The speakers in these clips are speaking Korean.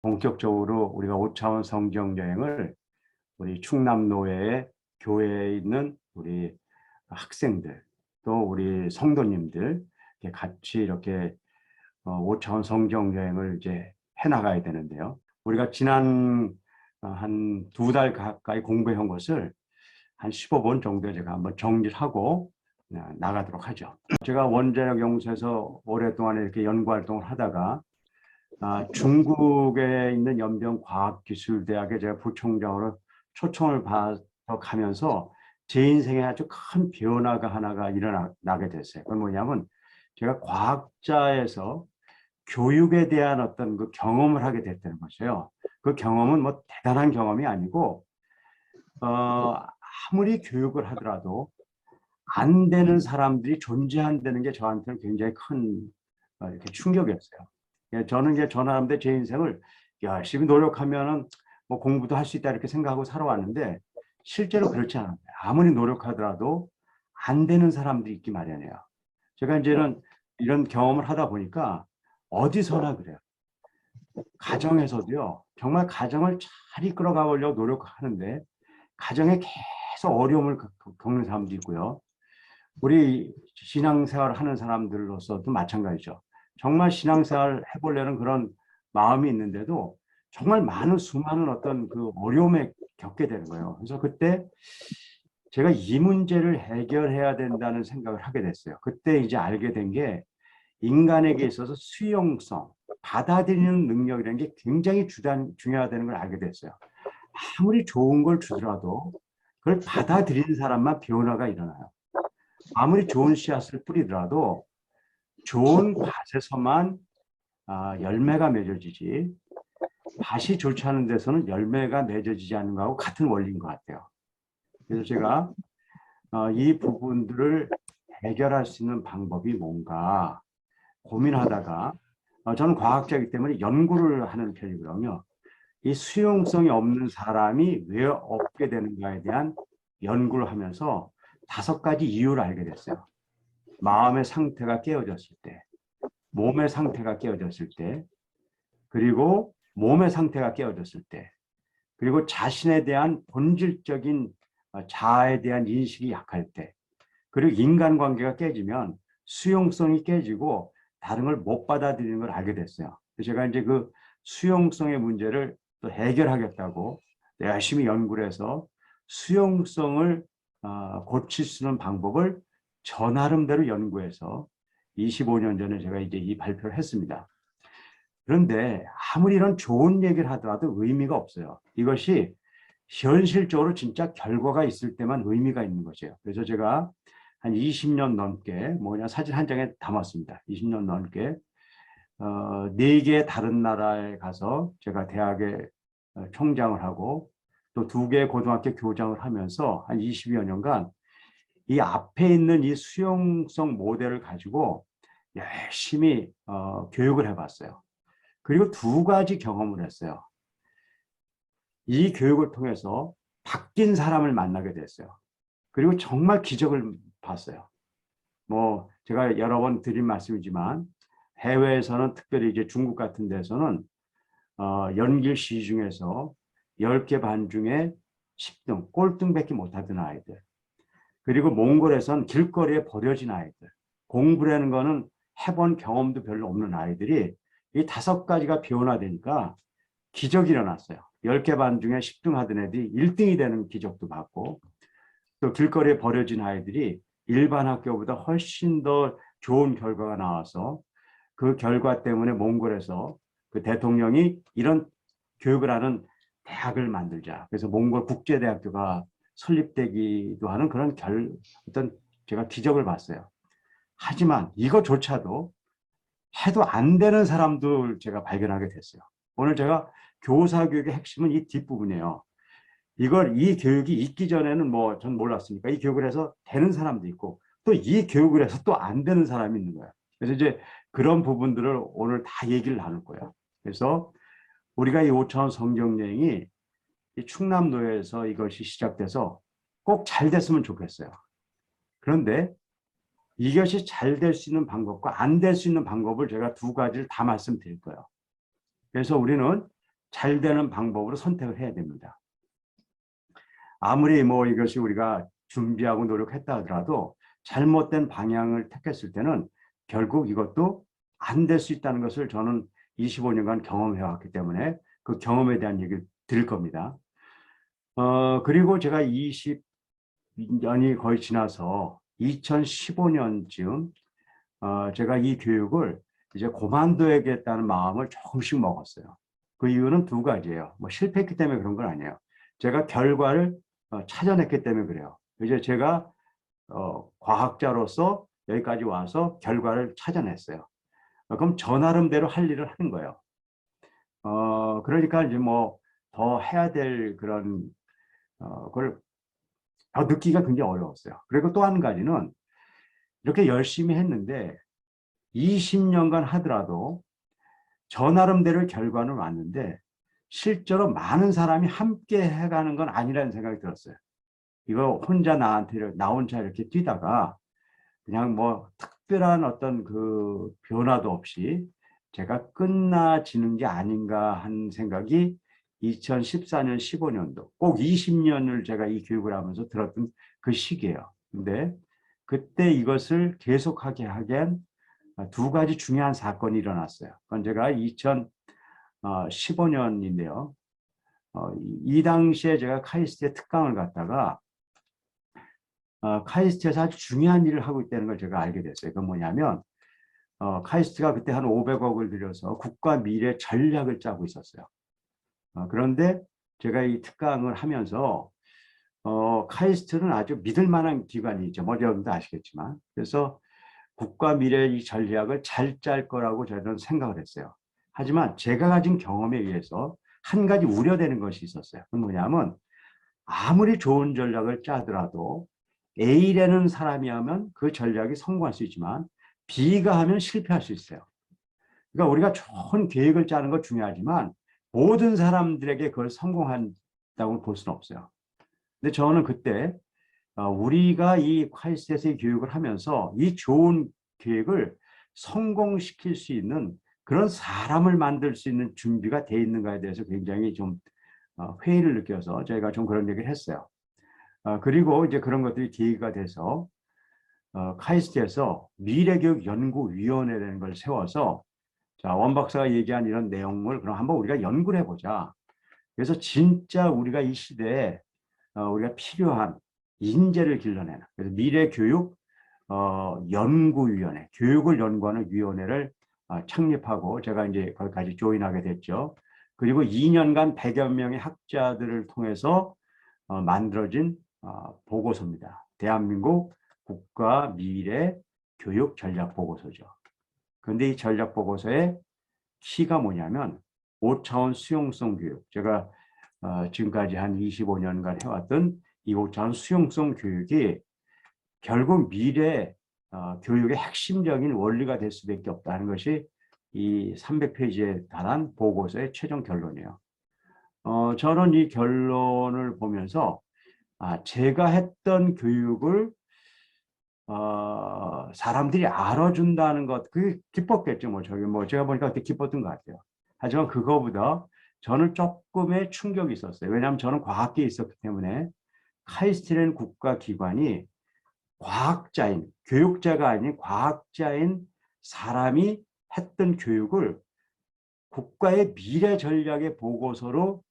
본격적으로 우리가 5차원 성경 여행을 우리 충남노회의 교회에 있는 우리 학생들 또 우리 성도님들 이렇게 같이 이렇게 5차원 성경 여행을 이제 해나가야 되는데요. 우리가 지난 한 2달 가까이 공부해온 것을 한 15번 정도 제가 한번 정리를 하고 나가도록 하죠. 제가 원자력 연구소에서 오랫동안 이렇게 연구 활동을 하다가 중국에 있는 연변과학기술대학에 제가 부총장으로 초청을 받아 가면서 제 인생에 아주 큰 변화가 하나가 일어나게 됐어요. 그건 뭐냐면 제가 과학자에서 교육에 대한 어떤 그 경험을 하게 됐다는 것이에요. 그 경험은 뭐 대단한 경험이 아니고 아무리 교육을 하더라도 안 되는 사람들이 존재한다는 게 저한테는 굉장히 큰 이렇게 충격이었어요. 저는 이제 저 나름대로 제 인생을 열심히 노력하면은 뭐 공부도 할 수 있다 이렇게 생각하고 살아왔는데 실제로 그렇지 않아요. 아무리 노력하더라도 안 되는 사람들이 있기 마련이에요. 제가 이제는 이런 경험을 하다 보니까 어디서나 그래요. 가정에서도요. 정말 가정을 잘 이끌어가 보려고 노력하는데 가정에 계속 어려움을 겪는 사람도 있고요. 우리 신앙생활을 하는 사람들로서도 마찬가지죠. 정말 신앙생활을 해보려는 그런 마음이 있는데도 정말 많은 수많은 어떤 그 어려움에 겪게 되는 거예요. 그래서 그때 제가 이 문제를 해결해야 된다는 생각을 하게 됐어요. 그때 이제 알게 된 게 인간에게 있어서 수용성, 받아들이는 능력이라는 게 굉장히 중요하다는 걸 알게 됐어요. 아무리 좋은 걸 주더라도 그걸 받아들이는 사람만 변화가 일어나요. 아무리 좋은 씨앗을 뿌리더라도 좋은 밭에서만 열매가 맺어지지 밭이 좋지 않은 데서는 열매가 맺어지지 않는 거하고 같은 원리인 것 같아요. 그래서 제가 이 부분들을 해결할 수 있는 방법이 뭔가 고민하다가 저는 과학자이기 때문에 연구를 하는 편이거든요. 이 수용성이 없는 사람이 왜 없게 되는가에 대한 연구를 하면서 5가지 이유를 알게 됐어요. 마음의 상태가 깨어졌을 때, 몸의 상태가 깨어졌을 때, 그리고 몸의 상태가 깨어졌을 때, 그리고 자신에 대한 본질적인 자아에 대한 인식이 약할 때, 그리고 인간관계가 깨지면 수용성이 깨지고 다른 걸 못 받아들이는 걸 알게 됐어요. 제가 이제 그 수용성의 문제를 또 해결하겠다고 열심히 연구를 해서 수용성을 고칠 수 있는 방법을 저 나름대로 연구해서 25년 전에 제가 이제 이 발표를 했습니다. 그런데 아무리 이런 좋은 얘기를 하더라도 의미가 없어요. 이것이 현실적으로 진짜 결과가 있을 때만 의미가 있는 거죠. 그래서 제가 한 20년 넘게 뭐냐 사진 한 장에 담았습니다. 20년 넘게 4개의 다른 나라에 가서 제가 대학에 총장을 하고 또 2개의 고등학교 교장을 하면서 한 20여 년간 이 앞에 있는 이 수용성 모델을 가지고 열심히 교육을 해봤어요. 그리고 2가지 경험을 했어요. 이 교육을 통해서 바뀐 사람을 만나게 됐어요. 그리고 정말 기적을 봤어요. 뭐 제가 여러 번 드린 말씀이지만 해외에서는 특별히 이제 중국 같은 데서는 연길시 중에서 10개 반 중에 10등, 꼴등밖에 못하던 아이들. 그리고 몽골에서는 길거리에 버려진 아이들. 공부라는 거는 해본 경험도 별로 없는 아이들이 이 5가지가 변화되니까 기적이 일어났어요. 10개 반 중에 10등 하던 애들이 1등이 되는 기적도 봤고 또 길거리에 버려진 아이들이 일반 학교보다 훨씬 더 좋은 결과가 나와서 그 결과 때문에 몽골에서 그 대통령이 이런 교육을 하는 대학을 만들자. 그래서 몽골 국제대학교가 설립되기도 하는 그런 어떤 제가 기적을 봤어요. 하지만 이거조차도 해도 안 되는 사람들 제가 발견하게 됐어요. 오늘 제가 교사 교육의 핵심은 이 뒷부분이에요. 이 교육이 있기 전에는 뭐 전 몰랐으니까 이 교육을 해서 되는 사람도 있고 또 이 교육을 해서 또 안 되는 사람이 있는 거예요. 그래서 이제 그런 부분들을 오늘 다 얘기를 나눌 거예요. 그래서 우리가 이 5차원 성경 여행이 이 충남도에서 이것이 시작돼서 꼭 잘 됐으면 좋겠어요. 그런데 이것이 잘 될 수 있는 방법과 안 될 수 있는 방법을 제가 2가지를 다 말씀드릴 거예요. 그래서 우리는 잘 되는 방법으로 선택을 해야 됩니다. 아무리 뭐 이것이 우리가 준비하고 노력했다 하더라도 잘못된 방향을 택했을 때는 결국 이것도 안 될 수 있다는 것을 저는 25년간 경험해 왔기 때문에 그 경험에 대한 얘기를 드릴 겁니다. 그리고 제가 20년이 거의 지나서 2015년쯤 제가 이 교육을 이제 그만둬야겠다는 마음을 조금씩 먹었어요. 그 이유는 두 가지예요. 뭐 실패했기 때문에 그런 건 아니에요. 제가 결과를 찾아냈기 때문에 그래요. 이제 제가 과학자로서 여기까지 와서 결과를 찾아냈어요. 그럼 저 나름대로 할 일을 하는 거예요. 그러니까 이제 뭐 더 해야 될 그런 걸 더 느끼기가 굉장히 어려웠어요. 그리고 또 한 가지는 이렇게 열심히 했는데 20년간 하더라도 저 나름대로 결과는 왔는데 실제로 많은 사람이 함께 해가는 건 아니라는 생각이 들었어요. 이거 혼자 나 혼자 이렇게 뛰다가 그냥 뭐 특별한 어떤 그 변화도 없이 제가 끝나지는 게 아닌가 하는 생각이 2014년, 15년도 꼭 20년을 제가 이 교육을 하면서 들었던 그 시기예요. 근데 그때 이것을 계속하게 하기엔 두 가지 중요한 사건이 일어났어요. 그건 제가 2015년인데요. 이 당시에 제가 카이스트에 특강을 갔다가 카이스트에서 아주 중요한 일을 하고 있다는 걸 제가 알게 됐어요. 그건 뭐냐면 카이스트가 그때 한 500억을 들여서 국가 미래 전략을 짜고 있었어요. 그런데 제가 이 특강을 하면서 카이스트는 아주 믿을 만한 기관이죠. 뭐 여러분도 아시겠지만. 그래서 국가 미래 이 전략을 잘 짤 거라고 저는 생각을 했어요. 하지만 제가 가진 경험에 의해서 한 가지 우려되는 것이 있었어요. 그건 뭐냐면 아무리 좋은 전략을 짜더라도 A라는 사람이 하면 그 전략이 성공할 수 있지만 B가 하면 실패할 수 있어요. 그러니까 우리가 좋은 계획을 짜는 거 중요하지만 모든 사람들에게 그걸 성공한다고 볼 수는 없어요. 근데 저는 그때 우리가 이 카이스트에서의 교육을 하면서 이 좋은 계획을 성공시킬 수 있는 그런 사람을 만들 수 있는 준비가 돼 있는가에 대해서 굉장히 좀 회의를 느껴서 저희가 좀 그런 얘기를 했어요. 그리고 이제 그런 것들이 계기가 돼서 카이스트에서 미래교육연구위원회라는 걸 세워서 자, 원 박사가 얘기한 이런 내용을 그럼 한번 우리가 연구를 해보자. 그래서 진짜 우리가 이 시대에 우리가 필요한 인재를 길러내는 그래서 미래교육 연구위원회, 교육을 연구하는 위원회를 창립하고 제가 이제 거기까지 조인하게 됐죠. 그리고 2년간 100여 명의 학자들을 통해서 만들어진 보고서입니다. 대한민국 국가 미래 교육 전략 보고서죠. 그런데 이 전략 보고서의 키가 뭐냐면 5차원 수용성 교육. 제가 지금까지 한 25년간 해왔던 이 5차원 수용성 교육이 결국 미래 교육의 핵심적인 원리가 될 수밖에 없다는 것이 이 300페이지에 달한 보고서의 최종 결론이에요. 저는 이 결론을 보면서 제가 했던 교육을 사람들이 알아준다는 것, 그게 기뻤겠죠. 뭐 저기 뭐 제가 보니까 그때 기뻤던 것 같아요. 하지만 그거보다 저는 조금의 충격이 있었어요. 왜냐하면 저는 과학계에 있었기 때문에 카이스트라는 국가기관이 과학자인, 교육자가 아닌 과학자인 사람이 했던 교육을 국가의 미래 전략의 보고서로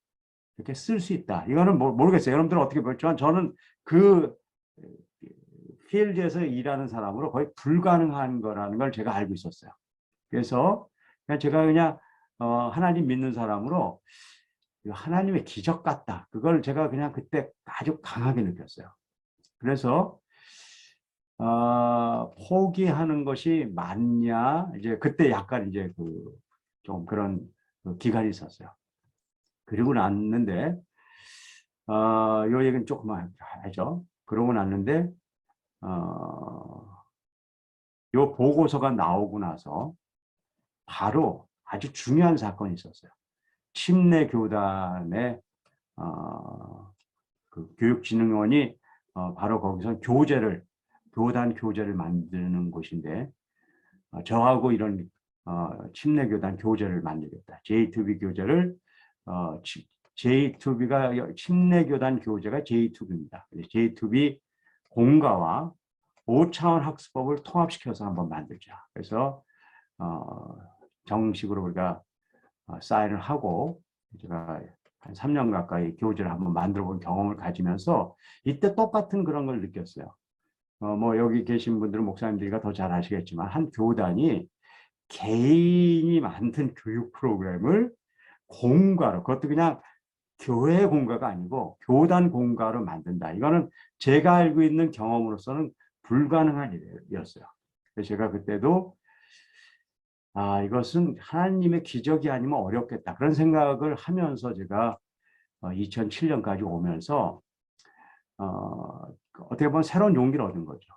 이렇게 쓸 수 있다. 이거는 모르겠어요. 여러분들은 어떻게 보지만 저는 그 필드에서 일하는 사람으로 거의 불가능한 거라는 걸 제가 알고 있었어요. 그래서 제가 그냥 하나님 믿는 사람으로 하나님의 기적 같다. 그걸 제가 그냥 그때 아주 강하게 느꼈어요. 그래서 포기하는 것이 맞냐? 이제 그때 약간 이제 좀 그런 기간이 있었어요. 그리고 났는데 요 얘기는 조금만 하죠. 그러고 났는데 요 보고서가 나오고 나서 바로 아주 중요한 사건이 있었어요. 침례 교단의 그 교육진흥원이 바로 거기서 교단 교재를 만드는 곳인데 저하고 이런 침례교단 교재를 만들겠다. J2B 교재를 J2B가 침례교단 교재가 J2B입니다. J2B 공가와 5차원 학습법을 통합시켜서 한번 만들자. 그래서 정식으로 우리가 사인을 하고 제가 한 3년 가까이 교재를 한번 만들어 본 경험을 가지면서 이때 똑같은 그런 걸 느꼈어요. 뭐 여기 계신 분들은 목사님들이가 더 잘 아시겠지만 한 교단이 개인이 만든 교육 프로그램을 공가로, 그것도 그냥 교회 공가가 아니고 교단 공가로 만든다. 이거는 제가 알고 있는 경험으로서는 불가능한 일이었어요. 그래서 제가 그때도 이것은 하나님의 기적이 아니면 어렵겠다. 그런 생각을 하면서 제가 2007년까지 오면서 어떻게 보면 새로운 용기를 얻은 거죠.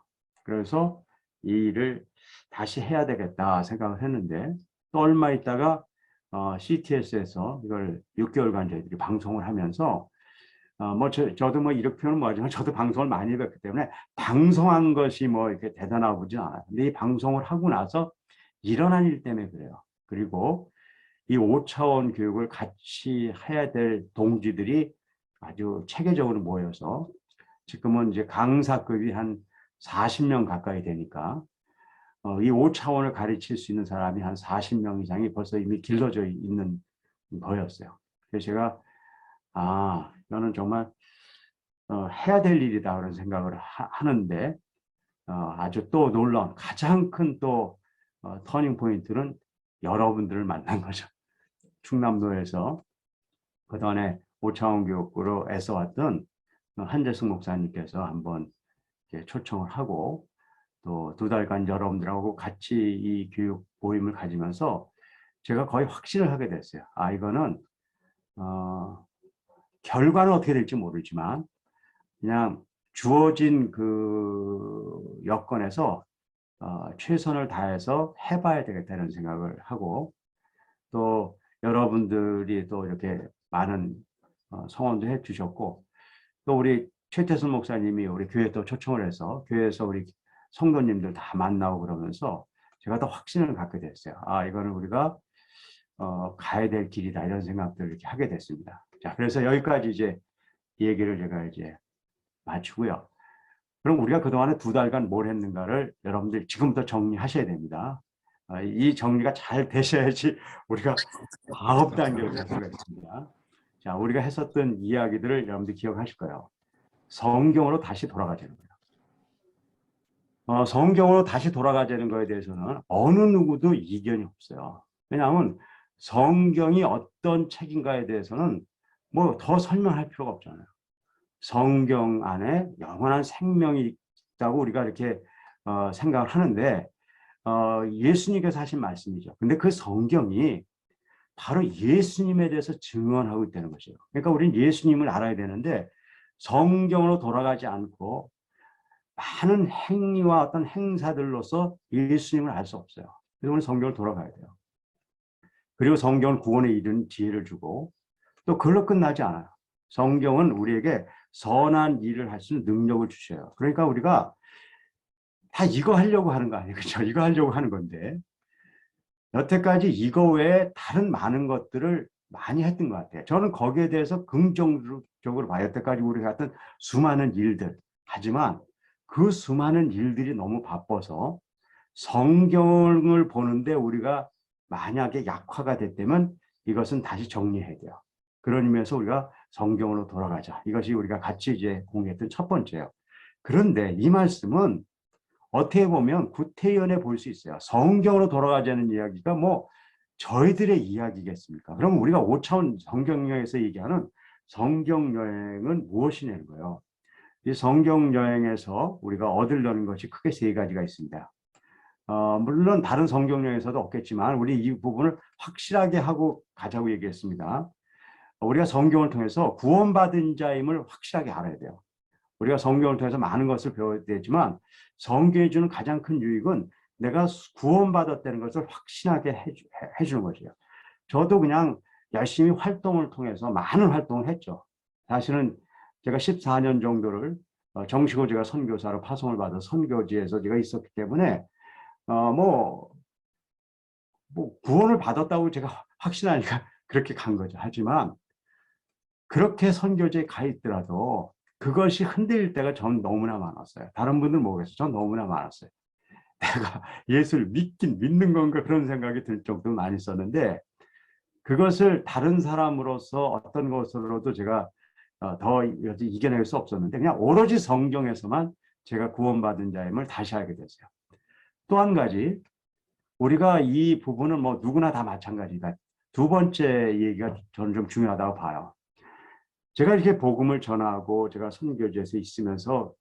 그래서 이 일을 다시 해야 되겠다 생각을 했는데 또 얼마 있다가 CTS에서 이걸 6개월간 저희들이 방송을 하면서 뭐 저도 뭐 이렇게 표현은 뭐하지만 저도 방송을 많이 해봤기 때문에 방송한 것이 뭐 이렇게 대단하고는 않아요. 근데 이 방송을 하고 나서 일어난 일 때문에 그래요. 그리고 이 5차원 교육을 같이 해야 될 동지들이 아주 체계적으로 모여서 지금은 이제 강사급이 한 40명 가까이 되니까 이 5차원을 가르칠 수 있는 사람이 한 40명 이상이 벌써 이미 길러져 있는 거였어요. 그래서 제가 이거는 정말 해야 될 일이다 그런 생각을 하는데 아주 또 놀라운 가장 큰 또 터닝 포인트는 여러분들을 만난 거죠. 충남도에서 그동안에 5차원 교육으로 애써왔던 한재승 목사님께서 한번 초청을 하고 또 2달간 여러분들하고 같이 이 교육 모임을 가지면서 제가 거의 확신을 하게 됐어요. 이거는 결과는 어떻게 될지 모르지만 그냥 주어진 그 여건에서 최선을 다해서 해봐야 되겠다는 생각을 하고 또 여러분들이 또 이렇게 많은 성원도 해주셨고 또 우리 최태순 목사님이 우리 교회에 또 초청을 해서 교회에서 우리 성도님들 다 만나고 그러면서 제가 더 확신을 갖게 됐어요. 이거는 우리가 가야 될 길이다 이런 생각들을 이렇게 하게 됐습니다. 자, 그래서 여기까지 이제 이 얘기를 제가 이제 마치고요. 그럼 우리가 그동안에 2달간 뭘 했는가를 여러분들 지금부터 정리하셔야 됩니다. 이 정리가 잘 되셔야지 우리가 다음 단계로 갈 수가 있습니다. 자, 우리가 했었던 이야기들을 여러분들 기억하실 거예요. 성경으로 다시 돌아가자는 거예요. 성경으로 다시 돌아가자는 거에 대해서는 어느 누구도 이견이 없어요. 왜냐하면 성경이 어떤 책인가에 대해서는 뭐 더 설명할 필요가 없잖아요. 성경 안에 영원한 생명이 있다고 우리가 이렇게 생각을 하는데 예수님께서 하신 말씀이죠. 근데 그 성경이 바로 예수님에 대해서 증언하고 있다는 것이에요. 그러니까 우리는 예수님을 알아야 되는데 성경으로 돌아가지 않고 많은 행위와 어떤 행사들로서 예수님을 알 수 없어요. 그래서 우리는 성경을 돌아가야 돼요. 그리고 성경은 구원에 이른 지혜를 주고 또 그걸로 끝나지 않아요. 성경은 우리에게 선한 일을 할 수 있는 능력을 주셔요. 그러니까 우리가 다 이거 하려고 하는 거 아니에요. 그렇죠? 이거 하려고 하는 건데 여태까지 이거 외에 다른 많은 것들을 많이 했던 것 같아요. 저는 거기에 대해서 긍정적으로 봐요. 여태까지 우리가 했던 수많은 일들. 하지만 그 수많은 일들이 너무 바빠서 성경을 보는데 우리가 만약에 약화가 됐다면 이것은 다시 정리해야 돼요. 그런 의미에서 우리가 성경으로 돌아가자. 이것이 우리가 같이 이제 공유했던 첫 번째예요. 그런데 이 말씀은 어떻게 보면 구태연에 볼 수 있어요. 성경으로 돌아가자는 이야기가 뭐 저희들의 이야기겠습니까? 그럼 우리가 5차원 성경여행에서 얘기하는 성경여행은 무엇이냐는 거예요. 이 성경여행에서 우리가 얻으려는 것이 크게 3가지가 있습니다. 물론 다른 성경여행에서도 없겠지만 우리 이 부분을 확실하게 하고 가자고 얘기했습니다. 우리가 성경을 통해서 구원받은 자임을 확실하게 알아야 돼요. 우리가 성경을 통해서 많은 것을 배워야 되지만 성경이 주는 가장 큰 유익은 내가 구원받았다는 것을 확신하게 해주는 것이에요. 저도 그냥 열심히 활동을 통해서 많은 활동을 했죠. 사실은 제가 14년 정도를 정식으로 제가 선교사로 파송을 받아 선교지에서 제가 있었기 때문에 뭐 구원을 받았다고 제가 확신하니까 그렇게 간 거죠. 하지만 그렇게 선교지에 가 있더라도 그것이 흔들릴 때가 전 너무나 많았어요. 다른 분들 모르겠어요. 전 너무나 많았어요. 내가 예수를 믿긴 믿는 건가 그런 생각이 들 정도로 많이 썼는데 그것을 다른 사람으로서 어떤 것으로도 제가 더 이겨낼 수 없었는데 그냥 오로지 성경에서만 제가 구원받은 자임을 다시 알게 됐어요. 또 한 가지 우리가 이 부분은 뭐 누구나 다 마찬가지다. 두 번째 얘기가 저는 좀 중요하다고 봐요. 제가 이렇게 복음을 전하고 제가 선교지에서 있으면서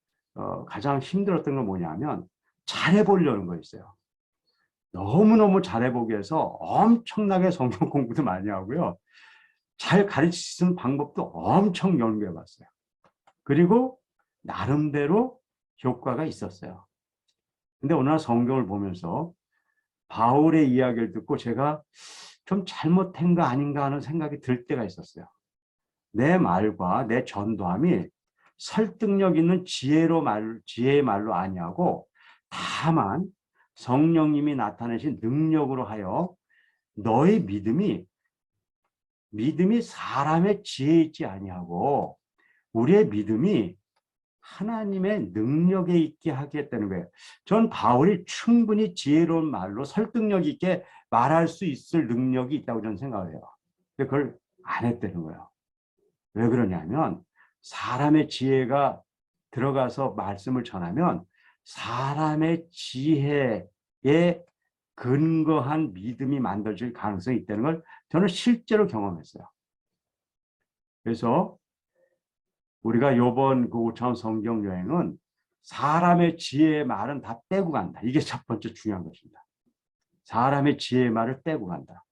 가장 힘들었던 건 뭐냐면 잘해보려는 거였어요. 너무너무 잘해보기 위해서 엄청나게 성경 공부도 많이 하고요. 잘 가르치는 방법도 엄청 연구해봤어요. 그리고 나름대로 효과가 있었어요. 근데 어느 날 성경을 보면서 바울의 이야기를 듣고 제가 좀 잘못한 거 아닌가 하는 생각이 들 때가 있었어요. 내 말과 내 전도함이 설득력 있는 지혜의 말로 아니하고 다만 성령님이 나타내신 능력으로 하여 너의 믿음이 사람의 지혜에 있지 아니하고 우리의 믿음이 하나님의 능력에 있게 하겠다는 거예요. 전 바울이 충분히 지혜로운 말로 설득력 있게 말할 수 있을 능력이 있다고 저는 생각을 해요. 근데 그걸 안 했다는 거예요. 왜 그러냐면 사람의 지혜가 들어가서 말씀을 전하면 사람의 지혜에 근거한 믿음이 만들어질 가능성이 있다는 걸 저는 실제로 경험했어요. 그래서 우리가 요번 그 5차원 성경 여행은 사람의 지혜의 말은 다 빼고 간다. 이게 첫 번째 중요한 것입니다. 사람의 지혜의 말을 빼고 간다.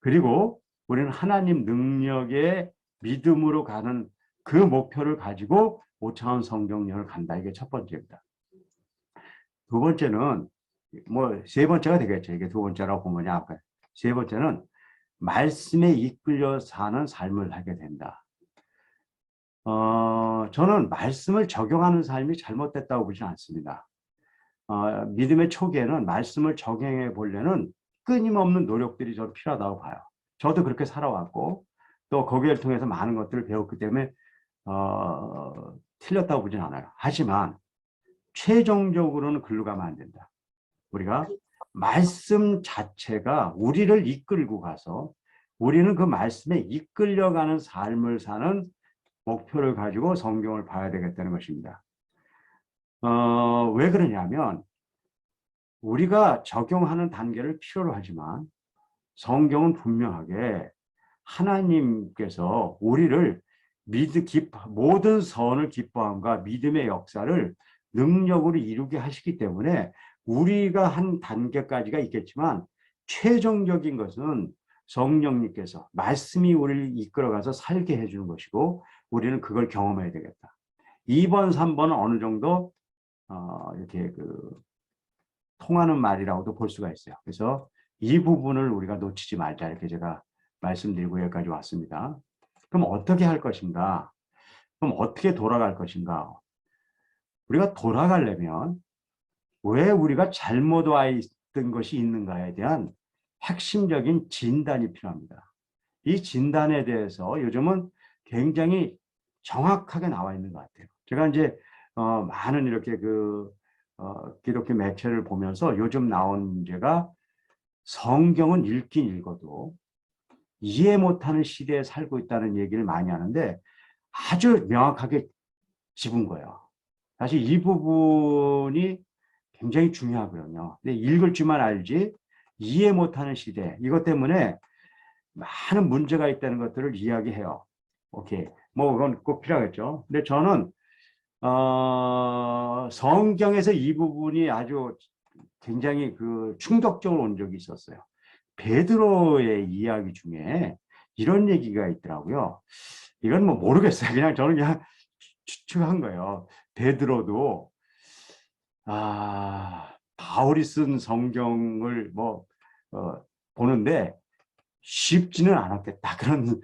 그리고 우리는 하나님 능력의 믿음으로 가는 그 목표를 가지고 5차원 성경 여행을 간다. 이게 첫 번째입니다. 두 번째는 뭐 세 번째가 되겠죠. 이게 두 번째라고 보면 아까 세 번째는 말씀에 이끌려 사는 삶을 하게 된다. 저는 말씀을 적용하는 삶이 잘못됐다고 보지 않습니다. 믿음의 초기에는 말씀을 적용해 보려는 끊임없는 노력들이 저는 필요하다고 봐요. 저도 그렇게 살아왔고 또 거기를 통해서 많은 것들을 배웠기 때문에 틀렸다고 보진 않아요. 하지만 최종적으로는 글로 가면 안 된다. 우리가 말씀 자체가 우리를 이끌고 가서 우리는 그 말씀에 이끌려가는 삶을 사는 목표를 가지고 성경을 봐야 되겠다는 것입니다. 왜 그러냐면 우리가 적용하는 단계를 필요로 하지만 성경은 분명하게 하나님께서 우리를 모든 선을 기뻐함과 믿음의 역사를 능력으로 이루게 하시기 때문에 우리가 한 단계까지가 있겠지만 최종적인 것은 성령님께서 말씀이 우리를 이끌어가서 살게 해주는 것이고 우리는 그걸 경험해야 되겠다. 2번, 3번은 어느 정도 이렇게 통하는 말이라고도 볼 수가 있어요. 그래서 이 부분을 우리가 놓치지 말자 이렇게 제가 말씀드리고 여기까지 왔습니다. 그럼 어떻게 할 것인가? 그럼 어떻게 돌아갈 것인가? 우리가 돌아가려면 왜 우리가 잘못 와 있던 것이 있는가에 대한 핵심적인 진단이 필요합니다. 이 진단에 대해서 요즘은 굉장히 정확하게 나와 있는 것 같아요. 제가 이제 많은 이렇게 기독교 매체를 보면서 요즘 나온 문제가 성경은 읽긴 읽어도 이해 못하는 시대에 살고 있다는 얘기를 많이 하는데 아주 명확하게 짚은 거예요. 사실 이 부분이 굉장히 중요하거든요. 근데 읽을 줄만 알지 이해 못하는 시대 이것 때문에 많은 문제가 있다는 것들을 이야기해요. 오케이. 뭐 그건 꼭 필요하겠죠. 근데 저는 성경에서 이 부분이 아주 굉장히 충격적으로 온 적이 있었어요. 베드로의 이야기 중에 이런 얘기가 있더라고요. 이건 뭐 모르겠어요. 저는 그냥 추측한 거예요. 베드로도 바울이 쓴 성경을 보는데 쉽지는 않았겠다. 그런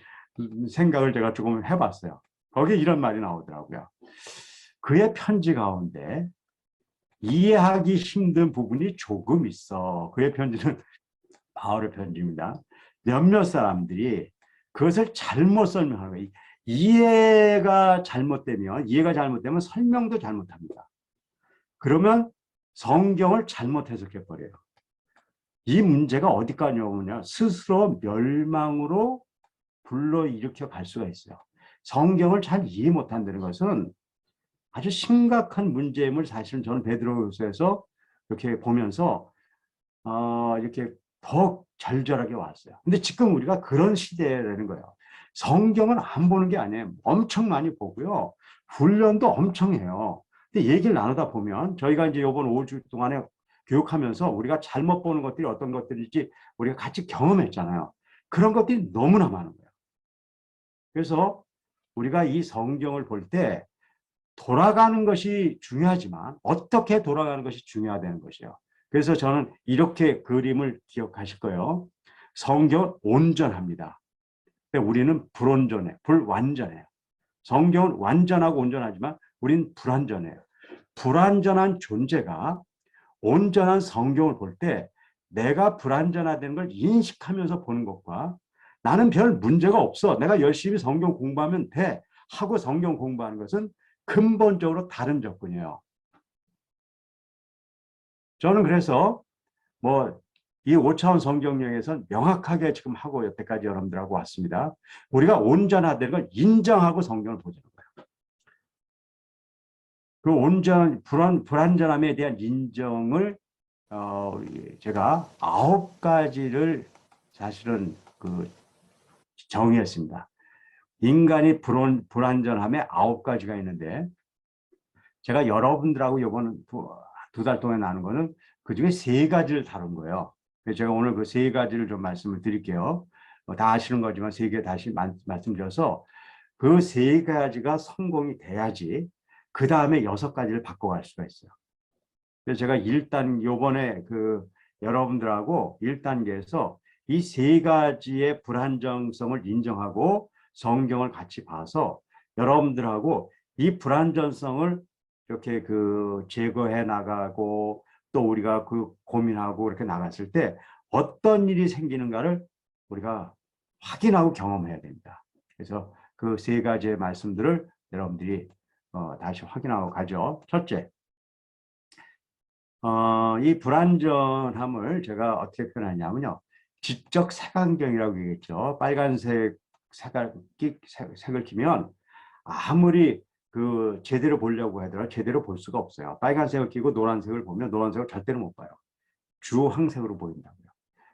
생각을 제가 조금 해봤어요. 거기에 이런 말이 나오더라고요. 그의 편지 가운데 이해하기 힘든 부분이 조금 있어. 그의 편지는 바울의 편지입니다. 몇몇 사람들이 그것을 잘못 설명하는 거예요. 이해가 잘못되면 설명도 잘못합니다. 그러면 성경을 잘못 해석해 버려요. 이 문제가 어디까지냐면요, 스스로 멸망으로 불러일으켜 갈 수가 있어요. 성경을 잘 이해 못한다는 것은 아주 심각한 문제임을 사실은 저는 베드로후서에서 이렇게 보면서 이렇게 더 절절하게 왔어요. 근데 지금 우리가 그런 시대라는 거예요. 성경은 안 보는 게 아니에요. 엄청 많이 보고요. 훈련도 엄청 해요. 근데 얘기를 나누다 보면 저희가 이제 이번 5주 동안에 교육하면서 우리가 잘못 보는 것들이 어떤 것들인지 우리가 같이 경험했잖아요. 그런 것들이 너무나 많은 거예요. 그래서 우리가 이 성경을 볼 때 돌아가는 것이 중요하지만 어떻게 돌아가는 것이 중요하다는 것이에요. 그래서 저는 이렇게 그림을 기억하실 거예요. 성경은 온전합니다. 근데 우리는 불온전해, 불완전해요. 성경은 완전하고 온전하지만 우리는 불완전해요. 불완전한 존재가 온전한 성경을 볼 때 내가 불완전하다는 걸 인식하면서 보는 것과 나는 별 문제가 없어, 내가 열심히 성경 공부하면 돼 하고 성경 공부하는 것은 근본적으로 다른 접근이에요. 저는 그래서 이 5차원 성경여행에서 명확하게 지금 하고 여태까지 여러분들하고 왔습니다. 우리가 온전하다는 걸 인정하고 성경을 보자는 거예요. 그 불완전함에 대한 인정을 제가 9가지를 사실은 정의했습니다. 인간이 불완전함에 9가지가 있는데 제가 여러분들하고 이번 2달 동안 나눈 거는 그중에 3가지를 다룬 거예요. 그래서 제가 오늘 그 3가지를 좀 말씀을 드릴게요. 다 아시는 거지만 3개 다시 말씀드려서 그 3가지가 성공이 돼야지 그 다음에 6가지를 바꿔갈 수가 있어요. 그래서 제가 요번에 여러분들하고 1단계에서 이 3가지의 불안정성을 인정하고 성경을 같이 봐서 여러분들하고 이 불안전성을 이렇게 제거해 나가고 또 우리가 고민하고 이렇게 나갔을 때 어떤 일이 생기는가를 우리가 확인하고 경험해야 됩니다. 그래서 그 3가지의 말씀들을 여러분들이 다시 확인하고 가죠. 첫째, 이 불완전함을 제가 어떻게 표현하냐면요, 지적 색안경이라고 얘기했죠. 빨간색 색을 끼면 아무리 제대로 보려고 하더라도 제대로 볼 수가 없어요. 빨간색을 끼고 노란색을 보면 노란색을 절대로 못 봐요. 주황색으로 보인다고요.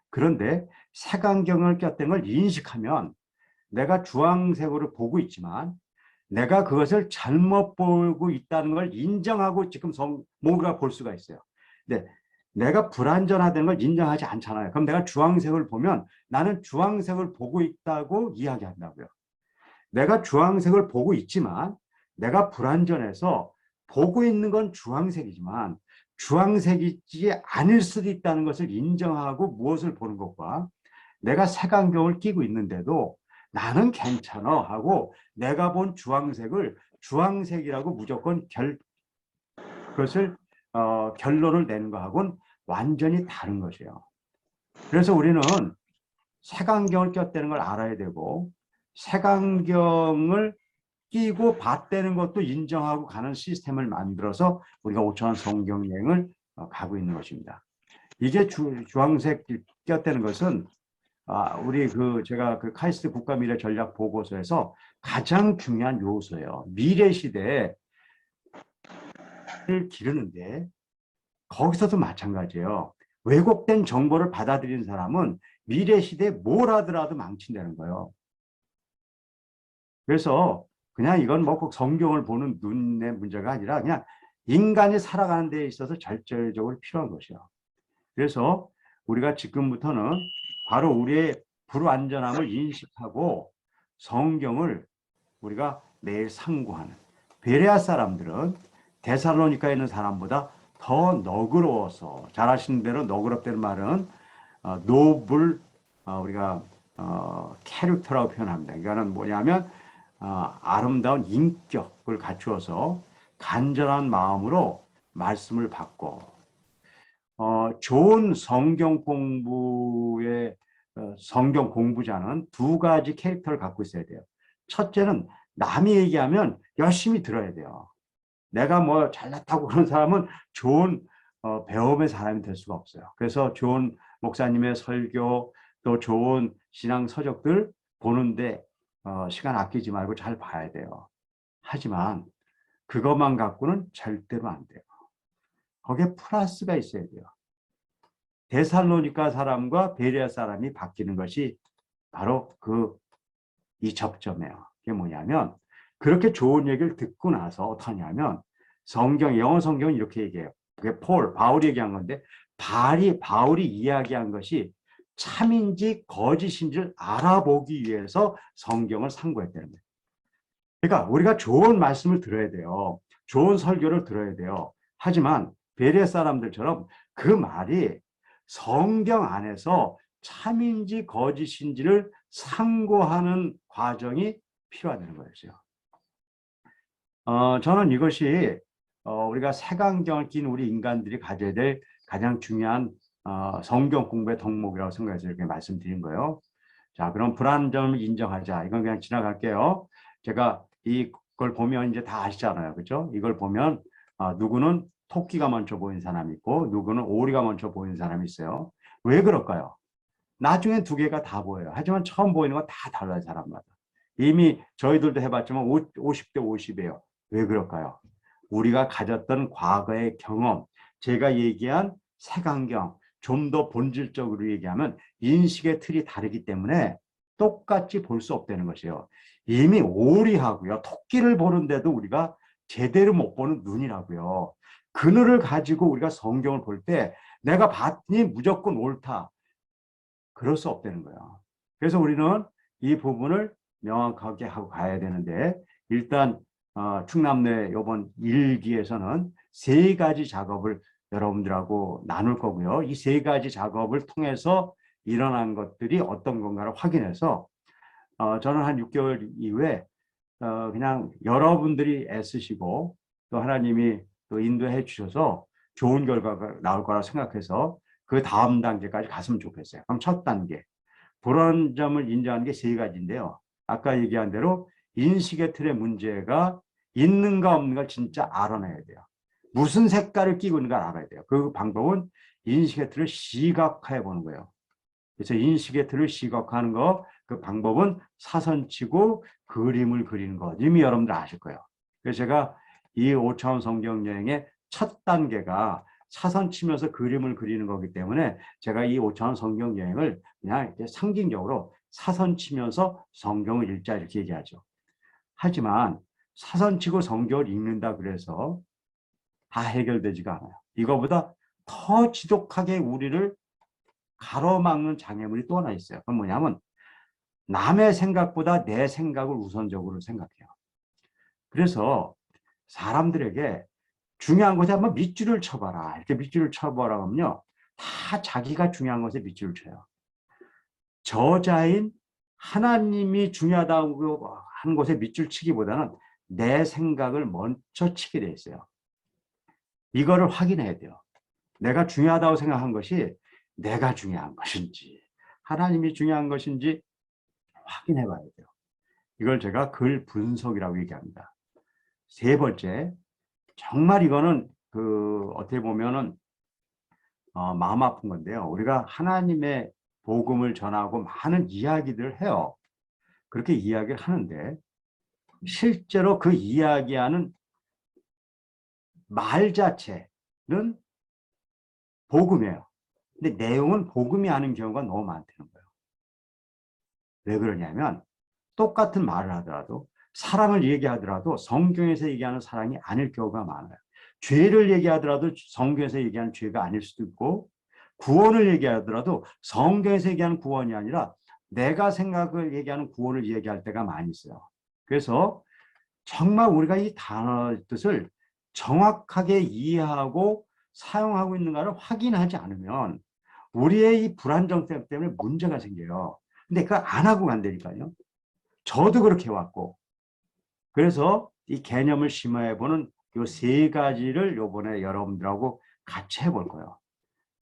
그런데 색안경을 꼈다는 걸 인식하면 내가 주황색으로 보고 있지만 내가 그것을 잘못 보고 있다는 걸 인정하고 지금 뭔가 볼 수가 있어요. 근데 내가 불완전하다는 걸 인정하지 않잖아요. 그럼 내가 주황색을 보면 나는 주황색을 보고 있다고 이야기한다고요. 내가 주황색을 보고 있지만 내가 불완전해서 보고 있는 건 주황색이지만 주황색이지 않을 수도 있다는 것을 인정하고 무엇을 보는 것과 내가 색안경을 끼고 있는데도 나는 괜찮아 하고 내가 본 주황색을 주황색이라고 무조건 그것을 결론을 내는 거하고는 완전히 다른 것이에요. 그래서 우리는 색안경을 꼈다는 걸 알아야 되고 색안경을 끼고 봤다는 것도 인정하고 가는 시스템을 만들어서 우리가 5차원 성경 여행을 가고 있는 것입니다. 이게 주황색 꼈다는 것은 우리 제가 카이스트 국가미래 전략 보고서에서 가장 중요한 요소예요. 미래 시대를 기르는데 거기서도 마찬가지예요. 왜곡된 정보를 받아들이는 사람은 미래 시대에 뭘 하더라도 망친다는 거예요. 그래서 그냥 이건 꼭 성경을 보는 눈의 문제가 아니라 그냥 인간이 살아가는 데 있어서 절대적으로 필요한 것이요. 그래서 우리가 지금부터는 바로 우리의 불완전함을 인식하고 성경을 우리가 매일 상고하는, 베레아 사람들은 데살로니카에 있는 사람보다 더 너그러워서, 잘 아시는 대로 너그럽다는 말은 노블, 우리가 캐릭터라고 표현합니다. 이거는 뭐냐면 아름다운 인격을 갖추어서 간절한 마음으로 말씀을 받고 좋은 성경 공부의 성경 공부자는 두 가지 캐릭터를 갖고 있어야 돼요. 첫째는 남이 얘기하면 열심히 들어야 돼요. 내가 뭐 잘났다고 그런 사람은 좋은 배움의 사람이 될 수가 없어요. 그래서 좋은 목사님의 설교 또 좋은 신앙 서적들 보는데 시간 아끼지 말고 잘 봐야 돼요. 하지만 그것만 갖고는 절대로 안 돼요. 거기에 플러스가 있어야 돼요. 데살로니가 사람과 베레아 사람이 바뀌는 것이 바로 이 접점이에요. 그게 뭐냐면 그렇게 좋은 얘기를 듣고 나서 어떠냐면 영어 성경은 이렇게 얘기해요. 그게 바울이 얘기한 건데 바울이 이야기한 것이 참인지 거짓인지를 알아보기 위해서 성경을 참고했다는 거예요. 그러니까 우리가 좋은 말씀을 들어야 돼요. 좋은 설교를 들어야 돼요. 하지만 베레아 사람들처럼 그 말이 성경 안에서 참인지 거짓인지를 상고하는 과정이 필요하다는 거였어요. 저는 이것이 우리가 색안경을 낀 우리 인간들이 가져야 될 가장 중요한 성경 공부의 덕목이라고 생각해서 이렇게 말씀드린 거예요. 자, 그럼 불안점을 인정하자. 이건 그냥 지나갈게요. 제가 이걸 보면 이제 다 아시잖아요. 그렇죠? 이걸 보면 누구는 토끼가 먼저 보이는 사람이 있고 누구는 오리가 먼저 보이는 사람이 있어요. 왜 그럴까요? 나중에 두 개가 다 보여요. 하지만 처음 보이는 건 다 달라요, 사람마다. 이미 저희들도 해봤지만 50대 50이에요. 왜 그럴까요? 우리가 가졌던 과거의 경험, 제가 얘기한 색안경, 좀 더 본질적으로 얘기하면 인식의 틀이 다르기 때문에 똑같이 볼 수 없다는 것이에요. 이미 오리하고요, 토끼를 보는데도 우리가 제대로 못 보는 눈이라고요. 그 눈을 가지고 우리가 성경을 볼 때 내가 봤더니 무조건 옳다. 그럴 수 없다는 거예요. 그래서 우리는 이 부분을 명확하게 하고 가야 되는데 일단 충남내 이번 1기에서는 세 가지 작업을 여러분들하고 나눌 거고요. 이 세 가지 작업을 통해서 일어난 것들이 어떤 건가를 확인해서 저는 한 6개월 이후에 그냥 여러분들이 애쓰시고 또 하나님이 또 인도해 주셔서 좋은 결과가 나올 거라 생각해서 그 다음 단계까지 갔으면 좋겠어요. 그럼 첫 단계, 불안 점을 인정하는 게 세 가지인데요. 아까 얘기한 대로 인식의 틀의 문제가 있는가 없는가 진짜 알아내야 돼요. 무슨 색깔을 끼고 있는가 알아야 돼요. 그 방법은 인식의 틀을 시각화해 보는 거예요. 그래서 인식의 틀을 시각화하는 거, 그 방법은 사선치고 그림을 그리는 거. 이미 여러분들 아실 거예요. 그래서 제가 이 5차원 성경 여행의 첫 단계가 사선 치면서 그림을 그리는 거기 때문에 제가 이 5차원 성경 여행을 그냥 이렇게 상징적으로 사선 치면서 성경을 읽자 이렇게 얘기하죠. 하지만 사선 치고 성경을 읽는다 그래서 다 해결되지가 않아요. 이거보다 더 지독하게 우리를 가로막는 장애물이 또 하나 있어요. 그건 뭐냐면 남의 생각보다 내 생각을 우선적으로 생각해요. 그래서 사람들에게 중요한 것에 한번 밑줄을 쳐봐라. 이렇게 밑줄을 쳐봐라 하면요. 다 자기가 중요한 것에 밑줄을 쳐요. 저자인 하나님이 중요하다고 하는 것에 밑줄 치기보다는 내 생각을 먼저 치게 돼 있어요. 이거를 확인해야 돼요. 내가 중요하다고 생각한 것이 내가 중요한 것인지 하나님이 중요한 것인지 확인해 봐야 돼요. 이걸 제가 글 분석이라고 얘기합니다. 세 번째, 정말 이거는 어떻게 보면은 마음 아픈 건데요. 우리가 하나님의 복음을 전하고 많은 이야기들을 해요. 그렇게 이야기를 하는데 실제로 그 이야기하는 말 자체는 복음이에요. 근데 내용은 복음이 아닌 경우가 너무 많다는 거예요. 왜 그러냐면 똑같은 말을 하더라도 사랑을 얘기하더라도 성경에서 얘기하는 사랑이 아닐 경우가 많아요. 죄를 얘기하더라도 성경에서 얘기하는 죄가 아닐 수도 있고 구원을 얘기하더라도 성경에서 얘기하는 구원이 아니라 내가 생각을 얘기하는 구원을 얘기할 때가 많이 있어요. 그래서 정말 우리가 이 단어의 뜻을 정확하게 이해하고 사용하고 있는가를 확인하지 않으면 우리의 이 불안정 때문에 문제가 생겨요. 근데 그걸 안 하고 간다니까요. 저도 그렇게 해왔고. 그래서 이 개념을 심화해보는 이 세 가지를 이번에 여러분들하고 같이 해볼 거예요.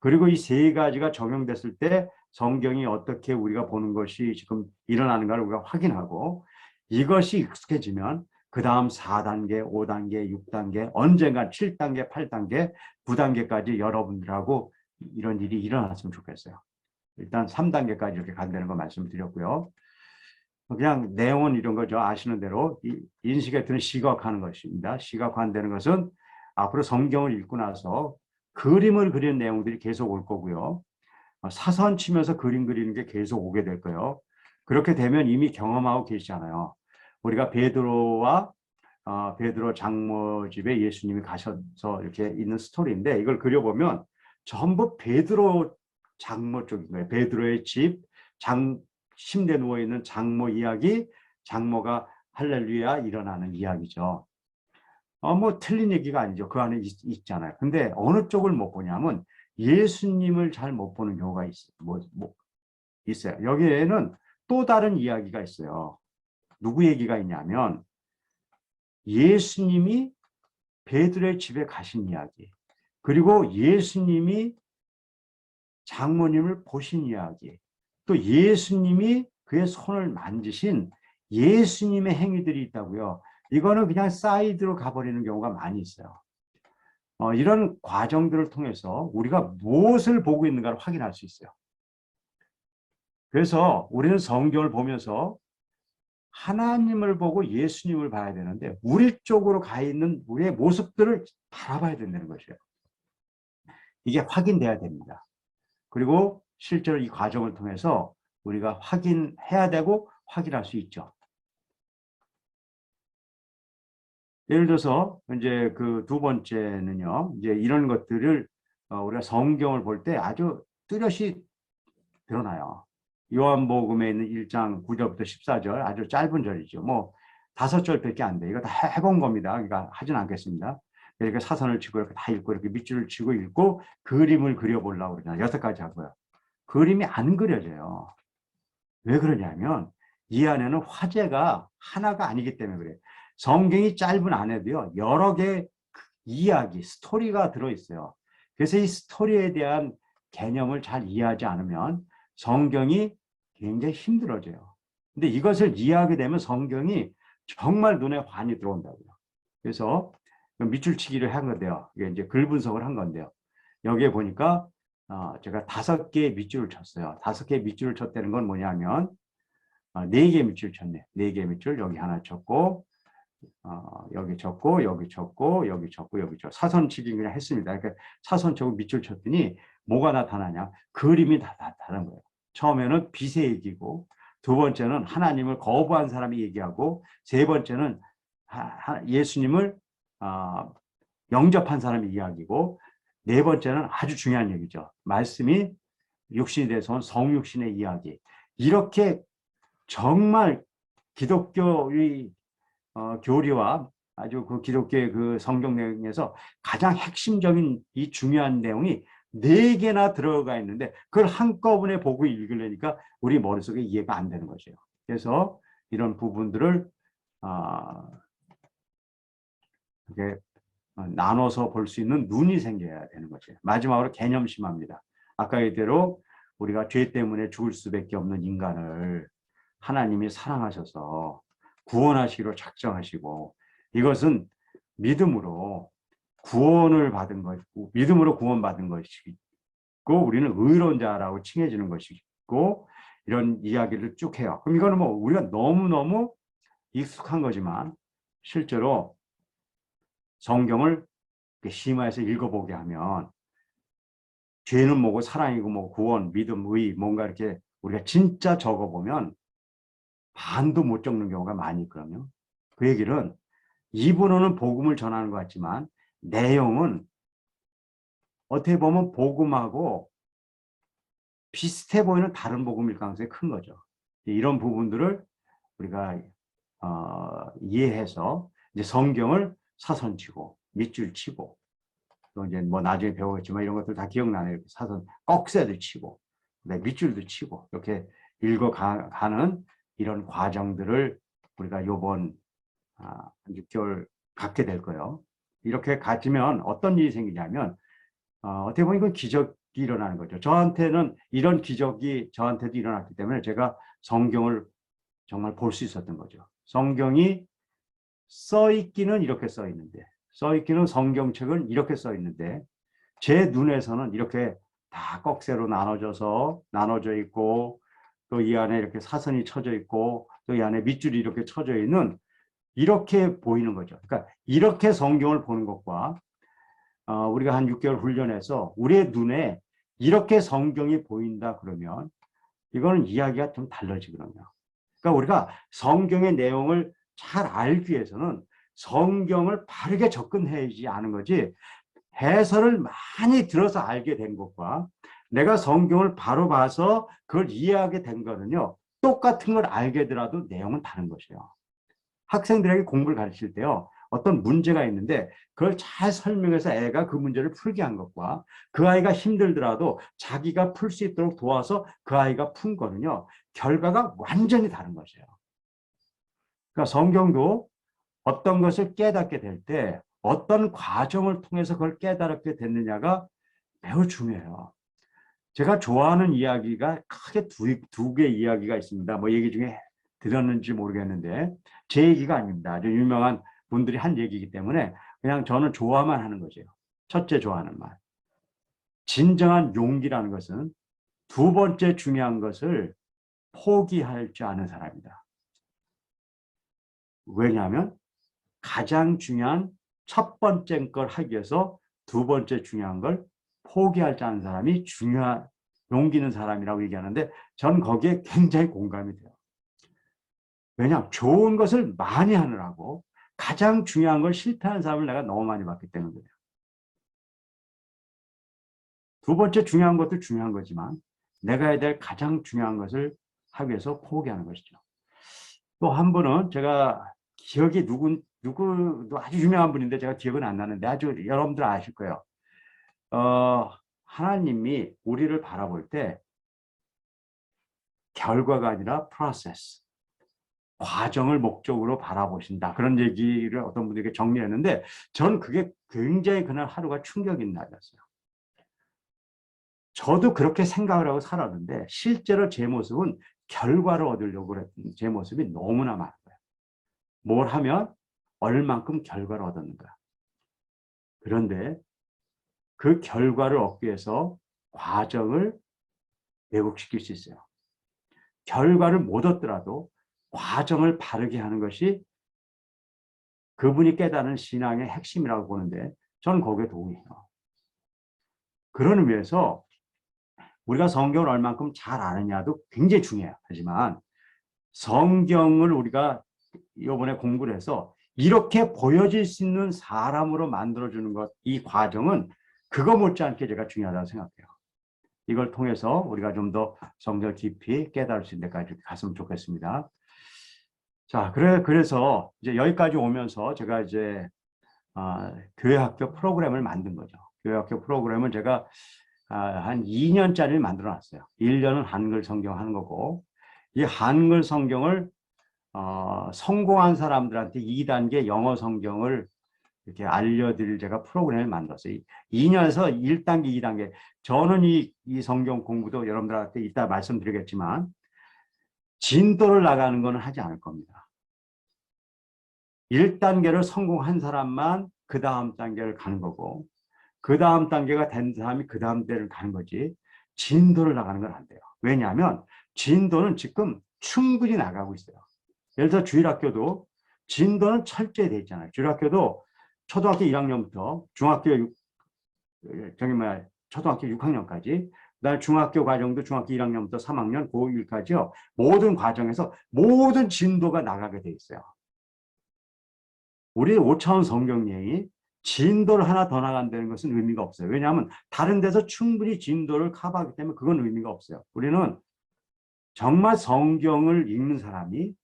그리고 이 세 가지가 적용됐을 때 성경이 어떻게 우리가 보는 것이 지금 일어나는가를 우리가 확인하고 이것이 익숙해지면 그 다음 4단계, 5단계, 6단계, 언젠가 7단계, 8단계, 9단계까지 여러분들하고 이런 일이 일어났으면 좋겠어요. 일단 3단계까지 이렇게 간다는 거 말씀드렸고요. 그냥 내용은 이런 거죠. 아시는 대로 인식에 드는 시각화하는 것입니다. 시각화한다는 것은 앞으로 성경을 읽고 나서 그림을 그리는 내용들이 계속 올 거고요. 사선 치면서 그림 그리는 게 계속 오게 될 거예요. 그렇게 되면 이미 경험하고 계시잖아요. 우리가 베드로 장모 집에 예수님이 가셔서 이렇게 있는 스토리인데 이걸 그려보면 전부 베드로 장모 쪽인 거예요. 베드로의 집, 침대 누워있는 장모 이야기, 장모가 할렐루야 일어나는 이야기죠. 뭐 틀린 얘기가 아니죠. 그 안에 있잖아요. 근데 어느 쪽을 못 보냐면 예수님을 잘 못 보는 경우가 있어요. 여기에는 또 다른 이야기가 있어요. 누구 얘기가 있냐면 예수님이 베드로의 집에 가신 이야기, 그리고 예수님이 장모님을 보신 이야기, 또 예수님이 그의 손을 만지신 예수님의 행위들이 있다고요. 이거는 그냥 사이드로 가버리는 경우가 많이 있어요. 이런 과정들을 통해서 우리가 무엇을 보고 있는가를 확인할 수 있어요. 그래서 우리는 성경을 보면서 하나님을 보고 예수님을 봐야 되는데 우리 쪽으로 가 있는 우리의 모습들을 바라봐야 된다는 것이에요. 이게 확인돼야 됩니다. 그리고 실제로 이 과정을 통해서 우리가 확인해야 되고 확인할 수 있죠. 예를 들어서 이제 그 두 번째는요. 이제 이런 것들을 우리가 성경을 볼 때 아주 뚜렷이 드러나요. 요한복음에 있는 1장 9절부터 14절 아주 짧은 절이죠. 뭐 5절밖에 안 돼. 이거 다 해본 겁니다. 그러니까 하진 않겠습니다. 이렇게 사선을 치고 이렇게 다 읽고 이렇게 밑줄을 치고 읽고 그림을 그려보려고 그러잖아요. 6가지 하고요. 그림이 안 그려져요. 왜 그러냐면 이 안에는 화제가 하나가 아니기 때문에 그래요. 성경이 짧은 안에도요. 여러 개의 이야기, 스토리가 들어있어요. 그래서 이 스토리에 대한 개념을 잘 이해하지 않으면 성경이 굉장히 힘들어져요. 근데 이것을 이해하게 되면 성경이 정말 눈에 환히 들어온다고요. 그래서 밑줄치기를 한 건데요. 이게 이제 글 분석을 한 건데요. 여기에 보니까 제가 5개의 밑줄을 쳤어요. 5개의 밑줄을 쳤다는 건 뭐냐면 4개의 밑줄 쳤네. 4개의 밑줄 여기 하나 쳤고 여기 쳤고 여기 쳤고 여기 쳤고 여기 쳤고 사선치기 그냥 했습니다. 그러니까 사선 치고 밑줄 쳤더니 뭐가 나타나냐? 그림이 다 나타나는 거예요. 처음에는 빛의 얘기고 두 번째는 하나님을 거부한 사람이 얘기하고 세 번째는 예수님을 영접한 사람의 이야기고 네 번째는 아주 중요한 얘기죠. 말씀이 육신이 돼서 온 성육신의 이야기. 이렇게 정말 기독교의 교리와 아주 그 기독교의 그 성경 내용에서 가장 핵심적인 이 중요한 내용이 4개나 들어가 있는데 그걸 한꺼번에 보고 읽으려니까 우리 머릿속에 이해가 안 되는 것이에요. 그래서 이런 부분들을 이렇게 나눠서 볼 수 있는 눈이 생겨야 되는 거죠. 마지막으로 개념 심화입니다. 아까 얘기대로 우리가 죄 때문에 죽을 수밖에 없는 인간을 하나님이 사랑하셔서 구원하시기로 작정하시고 이것은 믿음으로 구원을 받은 것이고 믿음으로 구원받은 것이고 우리는 의로운 자라고 칭해지는 것이고 이런 이야기를 쭉 해요. 그럼 이거는 뭐 우리가 너무너무 익숙한 거지만 실제로 성경을 심화해서 읽어보게 하면 죄는 뭐고 사랑이고 뭐 구원, 믿음, 의 뭔가 이렇게 우리가 진짜 적어보면 반도 못 적는 경우가 많이 있거든요. 그 얘기는 입으로는 복음을 전하는 것 같지만 내용은 어떻게 보면 복음하고 비슷해 보이는 다른 복음일 가능성이 큰 거죠. 이런 부분들을 우리가 이해해서 이제 성경을 사선치고 밑줄 치고 또 이제 뭐 나중에 배우겠지만 이런 것들 다 기억나네요. 사선 꺽쇠도 치고 밑줄도 치고 이렇게 읽어가는 이런 과정들을 우리가 요번 6개월 갖게 될 거예요. 이렇게 가지면 어떤 일이 생기냐면 어떻게 보면 이건 일어나는 거죠. 저한테는 이런 기적이 저한테도 일어났기 때문에 제가 성경을 정말 볼 수 있었던 거죠. 성경이 써 있기는 이렇게 써 있는데, 써 있기는 성경책은 이렇게 써 있는데, 제 눈에서는 이렇게 다 꺽쇠로 나눠져 있고, 또 이 안에 이렇게 사선이 쳐져 있고, 또 이 안에 밑줄이 이렇게 쳐져 있는, 이렇게 보이는 거죠. 그러니까 이렇게 성경을 보는 것과 우리가 한 6개월 훈련해서 우리의 눈에 이렇게 성경이 보인다 그러면 이거는 이야기가 좀 달라지거든요. 그러니까 우리가 성경의 내용을 잘 알기 위해서는 성경을 바르게 접근해야지 않은 거지, 해설을 많이 들어서 알게 된 것과 내가 성경을 바로 봐서 그걸 이해하게 된 거는요, 똑같은 걸 알게 되더라도 내용은 다른 것이에요. 학생들에게 공부를 가르칠 때요, 어떤 문제가 있는데 그걸 잘 설명해서 애가 그 문제를 풀게 한 것과 그 아이가 힘들더라도 자기가 풀 수 있도록 도와서 그 아이가 푼 거는요, 결과가 완전히 다른 것이에요. 그러니까 성경도 어떤 것을 깨닫게 될 때 어떤 과정을 통해서 그걸 깨닫게 됐느냐가 매우 중요해요. 제가 좋아하는 이야기가 크게 두 개의 이야기가 있습니다. 뭐 얘기 중에 들었는지 모르겠는데 제 얘기가 아닙니다. 아주 유명한 분들이 한 얘기이기 때문에 그냥 저는 좋아만 하는 거죠. 첫째 좋아하는 말. 진정한 용기라는 것은 두 번째 중요한 것을 포기할 줄 아는 사람이다. 왜냐하면 가장 중요한 첫 번째 걸 하기 위해서 두 번째 중요한 걸 포기할 줄 아는 사람이 용기 있는 사람이라고 얘기하는데 저는 거기에 굉장히 공감이 돼요. 왜냐하면 좋은 것을 많이 하느라고 가장 중요한 걸 실패하는 사람을 내가 너무 많이 봤기 때문이에요. 두 번째 중요한 것도 중요한 거지만 내가 해야 될 가장 중요한 것을 하기 위해서 포기하는 것이죠. 또 한 분은 제가 기억이 누구도 아주 유명한 분인데 제가 기억은 안 나는데 아주 여러분들 아실 거예요. 하나님이 우리를 바라볼 때 결과가 아니라 프로세스, 과정을 목적으로 바라보신다. 그런 얘기를 어떤 분에게 정리했는데 저는 그게 굉장히 그날 하루가 충격인 날이었어요. 저도 그렇게 생각을 하고 살았는데 실제로 제 모습은 결과를 얻으려고 했던 제 모습이 너무나 많은 거예요. 뭘 하면 얼만큼 결과를 얻었는가. 그런데 그 결과를 얻기 위해서 과정을 왜곡시킬 수 있어요. 결과를 못 얻더라도 과정을 바르게 하는 것이 그분이 깨달은 신앙의 핵심이라고 보는데 저는 거기에 동의해요. 그런 의미에서 우리가 성경을 얼만큼 잘 아느냐도 굉장히 중요해요. 하지만 성경을 우리가 이번에 공부를 해서 이렇게 보여질 수 있는 사람으로 만들어주는 것, 이 과정은 그거 못지않게 제가 중요하다고 생각해요. 이걸 통해서 우리가 좀 더 성경 깊이 깨달을 수 있는 데까지 갔으면 좋겠습니다. 자, 그래서 이제 여기까지 오면서 제가 이제 교회학교 프로그램을 만든 거죠. 교회학교 프로그램은 제가 한 2년짜리를 만들어 놨어요. 1년은 한글 성경 하는 거고, 이 한글 성경을 성공한 사람들한테 2단계 영어 성경을 이렇게 알려드릴 제가 프로그램을 만들었어요. 2년에서 1단계, 2단계. 저는 이 성경 공부도 여러분들한테 이따 말씀드리겠지만 진도를 나가는 거는 하지 않을 겁니다. 1단계를 성공한 사람만 그 다음 단계를 가는 거고 그 다음 단계가 된 사람이 그 다음 때를 가는 거지 진도를 나가는 건 안 돼요. 왜냐하면 진도는 지금 충분히 나가고 있어요. 예를 들어 주일학교도 진도는 철저히 돼 있잖아요. 주일학교도 초등학교 1학년부터 초등학교 6학년까지, 그다음에 중학교 과정도 중학교 1학년부터 3학년, 고1까지요. 모든 과정에서 모든 진도가 나가게 돼 있어요. 우리 5차원 성경 여행이 진도를 하나 더 나간다는 것은 의미가 없어요. 왜냐하면 다른 데서 충분히 진도를 커버하기 때문에 그건 의미가 없어요. 우리는 정말 성경을 읽는 사람이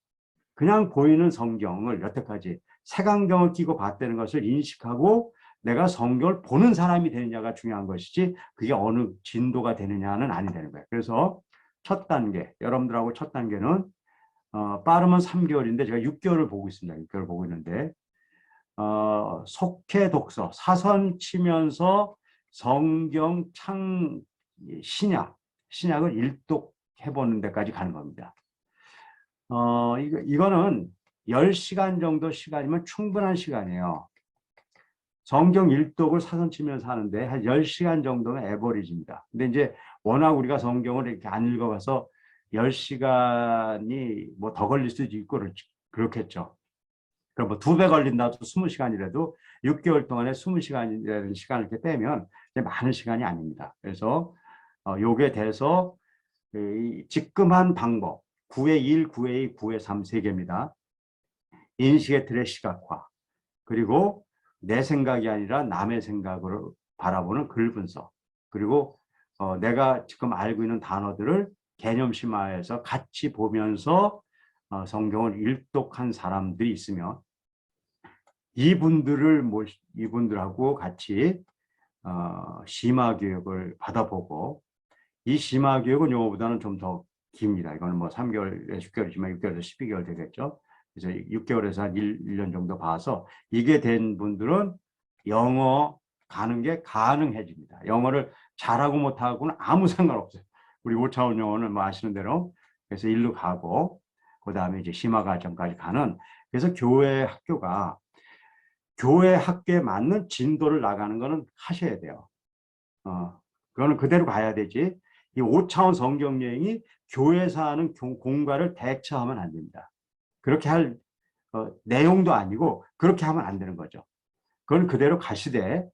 그냥 보이는 성경을 여태까지 색안경을 끼고 봤다는 것을 인식하고 내가 성경을 보는 사람이 되느냐가 중요한 것이지 그게 어느 진도가 되느냐는 아니 되는 거예요. 그래서 첫 단계, 여러분들하고 첫 단계는 빠르면 3개월인데 제가 6개월을 보고 있습니다. 6개월 보고 있는데 속해 독서, 사선 치면서 성경 신약을 일독해보는 데까지 가는 겁니다. 이거는 10시간 정도 시간이면 충분한 시간이에요. 성경 일독을 사선 치면서 하는데 한 10시간 정도는 에버리지입니다. 근데 이제 워낙 우리가 성경을 이렇게 안 읽어봐서 10시간이 뭐 더 걸릴 수도 있고 그렇겠죠. 그럼 뭐 2배 걸린다도 20시간이라도 6개월 동안에 20시간이라는 시간을 이렇게 빼면 많은 시간이 아닙니다. 그래서 요게 돼서 직금한 방법 9의 1, 9의 2, 9의 3 세 개입니다. 인식의 틀의 시각화, 그리고 내 생각이 아니라 남의 생각으로 바라보는 글 분석, 그리고 내가 지금 알고 있는 단어들을 개념 심화해서 같이 보면서 성경을 일독한 사람들이 있으면 이분들하고 같이 심화 교육을 받아보고, 이 심화 교육은 요거보다는 좀 더 깁니다. 이거는 뭐 3개월에서 6개월이지만 6개월에서 12개월 되겠죠. 그래서 6개월에서 한 1년 정도 봐서 이게 된 분들은 영어 가는 게 가능해집니다. 영어를 잘하고 못하고는 아무 상관없어요. 우리 5차원 영어는 뭐 아시는 대로. 그래서 일로 가고, 그 다음에 이제 심화 과정까지 가는, 그래서 교회 학교에 맞는 진도를 나가는 거는 하셔야 돼요. 그거는 그대로 가야 되지. 이 5차원 성경 여행이 교회에서 하는 공과를 대처하면 안 됩니다. 그렇게 할 내용도 아니고 그렇게 하면 안 되는 거죠. 그건 그대로 가시되,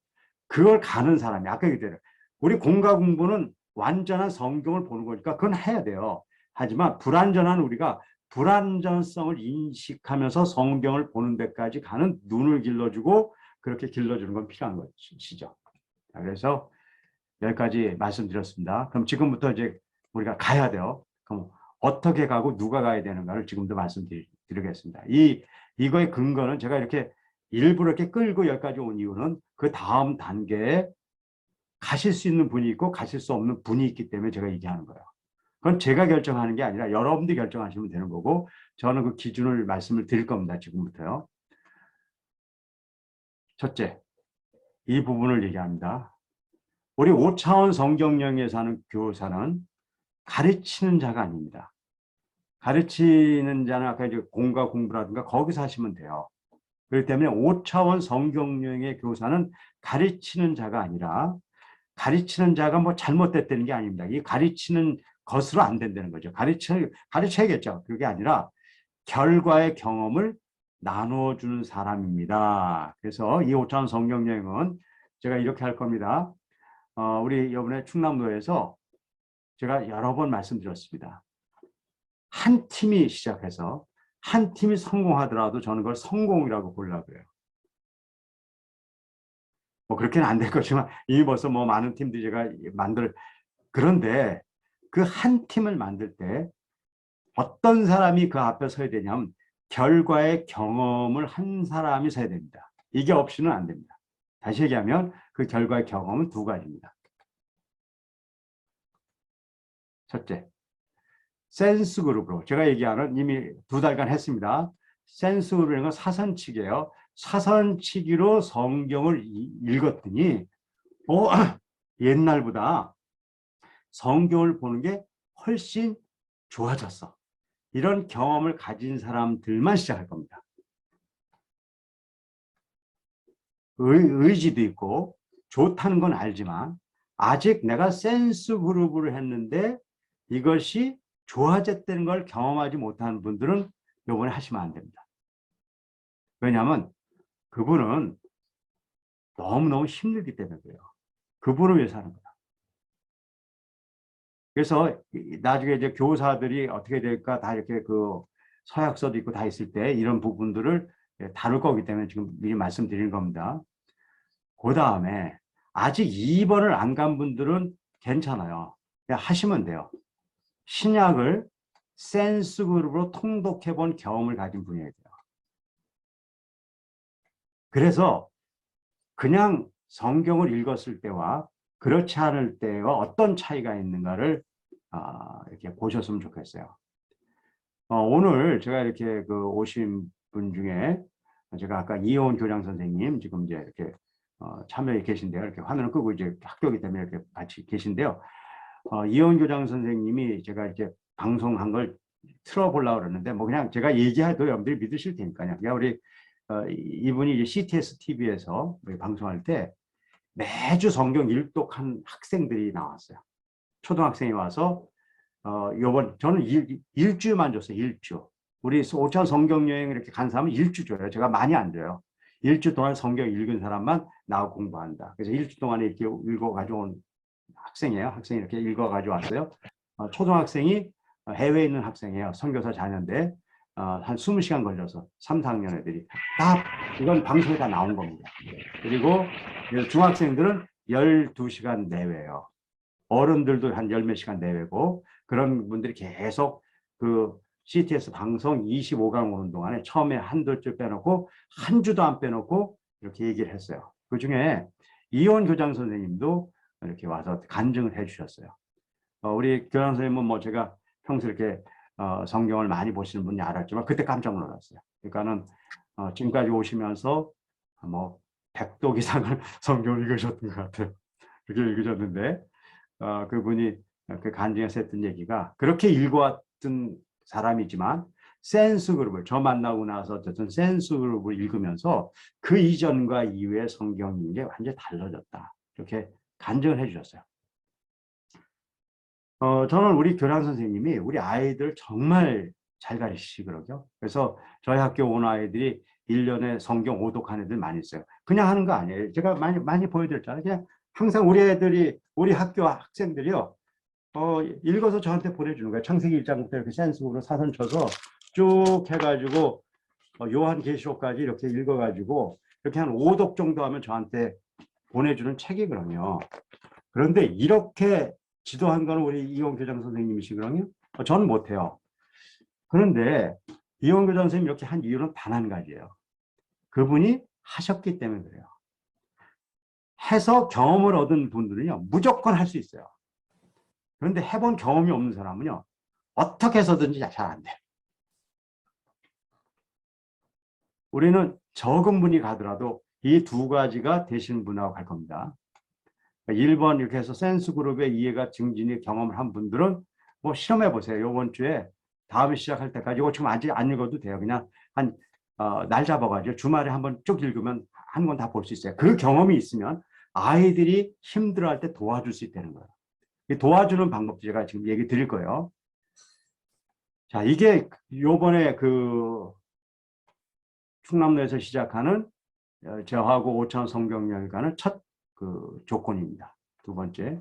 그걸 가는 사람이 아까 그대로 우리 공과 공부는 완전한 성경을 보는 거니까 그건 해야 돼요. 하지만 불완전한 우리가 불완전성을 인식하면서 성경을 보는 데까지 가는 눈을 길러주고 그렇게 길러주는 건 필요한 것이죠. 그래서 여기까지 말씀드렸습니다. 그럼 지금부터 이제 우리가 가야 돼요. 그럼 어떻게 가고 누가 가야 되는가를 지금도 말씀드리겠습니다. 이거의 근거는 제가 이렇게 일부러 이렇게 끌고 여기까지 온 이유는 그 다음 단계에 가실 수 있는 분이 있고 가실 수 없는 분이 있기 때문에 제가 얘기하는 거예요. 그건 제가 결정하는 게 아니라 여러분들이 결정하시면 되는 거고, 저는 그 기준을 말씀을 드릴 겁니다. 지금부터요. 첫째, 이 부분을 얘기합니다. 우리 5차원 성경령에서 하는 교사는 가르치는 자가 아닙니다. 가르치는 자는 아까 이제 공과 공부라든가 거기서 하시면 돼요. 그렇기 때문에 5차원 성경령의 교사는 가르치는 자가 아니라, 가르치는 자가 뭐 잘못됐다는 게 아닙니다. 이 가르치는 것으로 안 된다는 거죠. 가르쳐야겠죠. 그게 아니라 결과의 경험을 나눠주는 사람입니다. 그래서 이 5차원 성경여행은 제가 이렇게 할 겁니다. 우리 이번에 충남도에서 제가 여러 번 말씀드렸습니다. 한 팀이 시작해서 한 팀이 성공하더라도 저는 그걸 성공이라고 보려고 해요. 뭐 그렇게는 안 될 거지만 이미 벌써 뭐 많은 팀들이 제가 그런데 그 한 팀을 만들 때 어떤 사람이 그 앞에 서야 되냐면 결과의 경험을 한 사람이 서야 됩니다. 이게 없이는 안 됩니다. 다시 얘기하면 그 결과의 경험은 두 가지입니다. 첫째, 센스 그룹으로 제가 얘기하는 이미 2달간 했습니다. 센스 그룹이라는 건 사선치기예요. 사선치기로 성경을 읽었더니 옛날보다 성경을 보는 게 훨씬 좋아졌어. 이런 경험을 가진 사람들만 시작할 겁니다. 의지도 있고 좋다는 건 알지만 아직 내가 센스 그룹을 했는데 이것이 좋아졌다는 걸 경험하지 못하는 분들은 이번에 하시면 안 됩니다. 왜냐하면 그분은 너무너무 힘들기 때문에 그래요. 그분을 위해서 하는 거다. 그래서 나중에 이제 교사들이 어떻게 될까 다 이렇게 그 서약서도 있고 다 있을 때 이런 부분들을 다룰 거기 때문에 지금 미리 말씀드리는 겁니다. 그 다음에 아직 2번을 안 간 분들은 괜찮아요. 그냥 하시면 돼요. 신약을 센스 그룹으로 통독해 본 경험을 가진 분이어야 돼요. 그래서 그냥 성경을 읽었을 때와 그렇지 않을 때와 어떤 차이가 있는가를 이렇게 보셨으면 좋겠어요. 오늘 제가 이렇게 그 오신 분 중에 제가 아까 이효원 교장 선생님 지금 이제 이렇게 참여해 계신데요. 이렇게 화면을 끄고 이제 학교이기 때문에 이렇게 같이 계신데요. 이원 교장 선생님이 제가 이렇게 방송한 걸 틀어보려고 그러는데, 뭐 그냥 제가 얘기해도 여러분들이 믿으실 테니까요. 그냥 우리 이분이 이제 CTS TV에서 방송할 때 매주 성경 일독한 학생들이 나왔어요. 초등학생이 와서 요번 저는 일주만 줬어요. 일주. 우리 5천 성경 여행 이렇게 간 사람은 일주 줘요. 제가 많이 안 줘요. 일주 동안 성경 읽은 사람만 나와 공부한다. 그래서 일주 동안에 이렇게 읽어 가져온 학생이에요. 학생이 이렇게 읽어 가지고 왔어요. 초등학생이 해외에 있는 학생이에요. 선교사 자녀인데 한 20시간 걸려서 3, 4학년 애들이 다 이건 방송에 다 나온 겁니다. 그리고 중학생들은 12시간 내외예요. 어른들도 한 10몇 시간 내외고, 그런 분들이 계속 그 CTS 방송 25강 오는 동안에 처음에 한두 줄 빼놓고 한 주도 안 빼놓고 이렇게 얘기를 했어요. 그 중에 이원 교장 선생님도 이렇게 와서 간증을 해 주셨어요. 우리 교장 선생님은 뭐 제가 평소 이렇게 성경을 많이 보시는 분이 알았지만 그때 깜짝 놀랐어요. 그러니까는 지금까지 오시면서 뭐 100독 이상을 성경을 읽으셨던 것 같아요. 그렇게 읽으셨는데 그분이 그 간증에서 했던 얘기가, 그렇게 읽어왔던 사람이지만 센스 그룹을 저 만나고 나서 어쨌든 센스 그룹을 읽으면서 그 이전과 이후의 성경 읽는 게 완전히 달라졌다. 이렇게 간증을 해주셨어요. 저는 우리 교장 선생님이 우리 아이들 정말 잘 가르치시거든요. 그래서 저희 학교 온 아이들이 1년에 성경 오독한 애들 많이 있어요. 그냥 하는 거 아니에요. 제가 많이 보여드렸잖아요. 그냥 항상 우리 애들이, 우리 학교 학생들이요, 읽어서 저한테 보내주는 거예요. 창세기 1장부터 이렇게 센스으로 사선 쳐서 쭉 해가지고 요한계시록까지 이렇게 읽어가지고 이렇게 한 5독 정도 하면 저한테 보내주는 책이거든요. 그런데 이렇게 지도한 거는 우리 이원 교장 선생님이시거든요. 저는 못해요. 그런데 이원 교장 선생님 이렇게 한 이유는 단 한 가지예요. 그분이 하셨기 때문에 그래요. 해서 경험을 얻은 분들은요, 무조건 할 수 있어요. 그런데 해본 경험이 없는 사람은요, 어떻게 해서든지 잘 안 돼요. 우리는 적은 분이 가더라도 이 두 가지가 되시는 분하고 갈 겁니다. 1번 이렇게 해서 센스 그룹의 이해가 증진이 경험을 한 분들은 뭐 실험해 보세요. 이번 주에 다음에 시작할 때까지. 이거 지금 아직 안 읽어도 돼요. 그냥 한 날 잡아가지고 주말에 한번 쭉 읽으면 한 권 다 볼 수 있어요. 그 경험이 있으면 아이들이 힘들어할 때 도와줄 수 있다는 거예요. 도와주는 방법 제가 지금 얘기 드릴 거예요. 자, 이게 요번에 그 충남로에서 시작하는 저하고 5천 성경여행 가는 첫 그 조건입니다. 두 번째,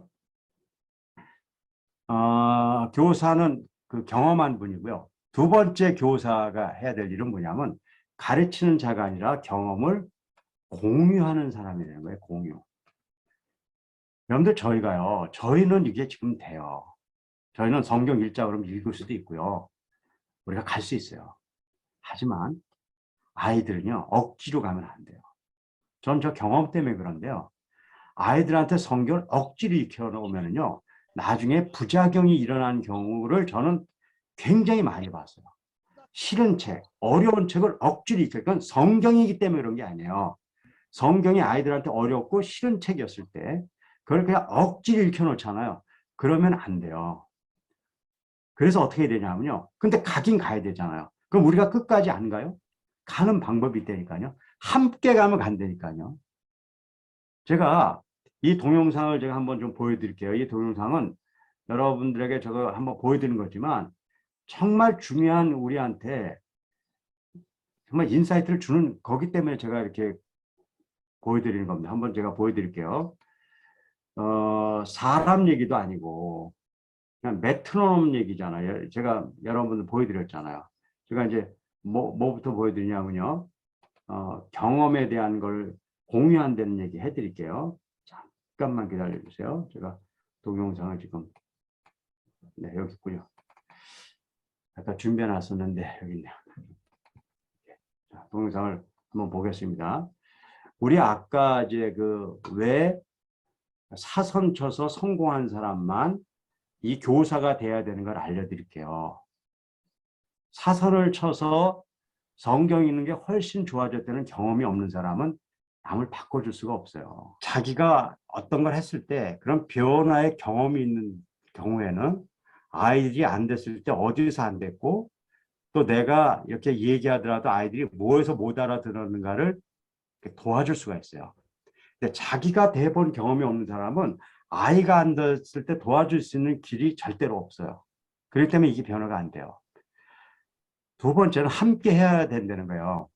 교사는 그 경험한 분이고요. 두 번째 교사가 해야 될 일은 뭐냐면 가르치는 자가 아니라 경험을 공유하는 사람이 되는 거예요. 공유. 여러분들 저희는 이게 지금 돼요. 저희는 성경 읽자 그러면 읽을 수도 있고요. 우리가 갈 수 있어요. 하지만 아이들은요, 억지로 가면 안 돼요. 전 저 경험 때문에 그런데요. 아이들한테 성경을 억지로 익혀놓으면요, 나중에 부작용이 일어나는 경우를 저는 굉장히 많이 봤어요. 싫은 책, 어려운 책을 억지로 익혀. 그건 성경이기 때문에 그런 게 아니에요. 성경이 아이들한테 어렵고 싫은 책이었을 때 그걸 그냥 억지로 읽혀놓잖아요. 그러면 안 돼요. 그래서 어떻게 되냐면요. 근데 가긴 가야 되잖아요. 그럼 우리가 끝까지 안 가요? 가는 방법이 있다니까요. 함께 가면 간다니까요. 제가 이 동영상을 제가 한번 좀 보여드릴게요. 이 동영상은 여러분들에게 제가 한번 보여드리는 거지만 정말 중요한 우리한테 정말 인사이트를 주는 거기 때문에 제가 이렇게 보여드리는 겁니다. 한번 제가 보여드릴게요. 사람 얘기도 아니고 그냥 메트로놈 얘기잖아요. 제가 여러분들 보여드렸잖아요. 제가 이제 뭐부터 보여드리냐면요. 경험에 대한 걸 공유한다는 얘기 해드릴게요. 잠깐만 기다려주세요. 제가 동영상을 지금 여기 있고요. 아까 준비해 놨었는데 여기 있네요. 자, 동영상을 한번 보겠습니다. 우리 아까 이제 그 왜 사선 쳐서 성공한 사람만 이 교사가 돼야 되는 걸 알려드릴게요. 사선을 쳐서 성경 읽는 게 훨씬 좋아졌다는 경험이 없는 사람은 남을 바꿔줄 수가 없어요. 자기가 어떤 걸 했을 때 그런 변화의 경험이 있는 경우에는 아이들이 안 됐을 때 어디서 안 됐고 또 내가 이렇게 얘기하더라도 아이들이 뭐에서 못 알아들었는가를 도와줄 수가 있어요. 근데 자기가 대본 경험이 없는 사람은 아이가 안 됐을 때 도와줄 수 있는 길이 절대로 없어요. 그렇기 때문에 이게 변화가 안 돼요. 두 번째는 함께 해야 된다는 거예요.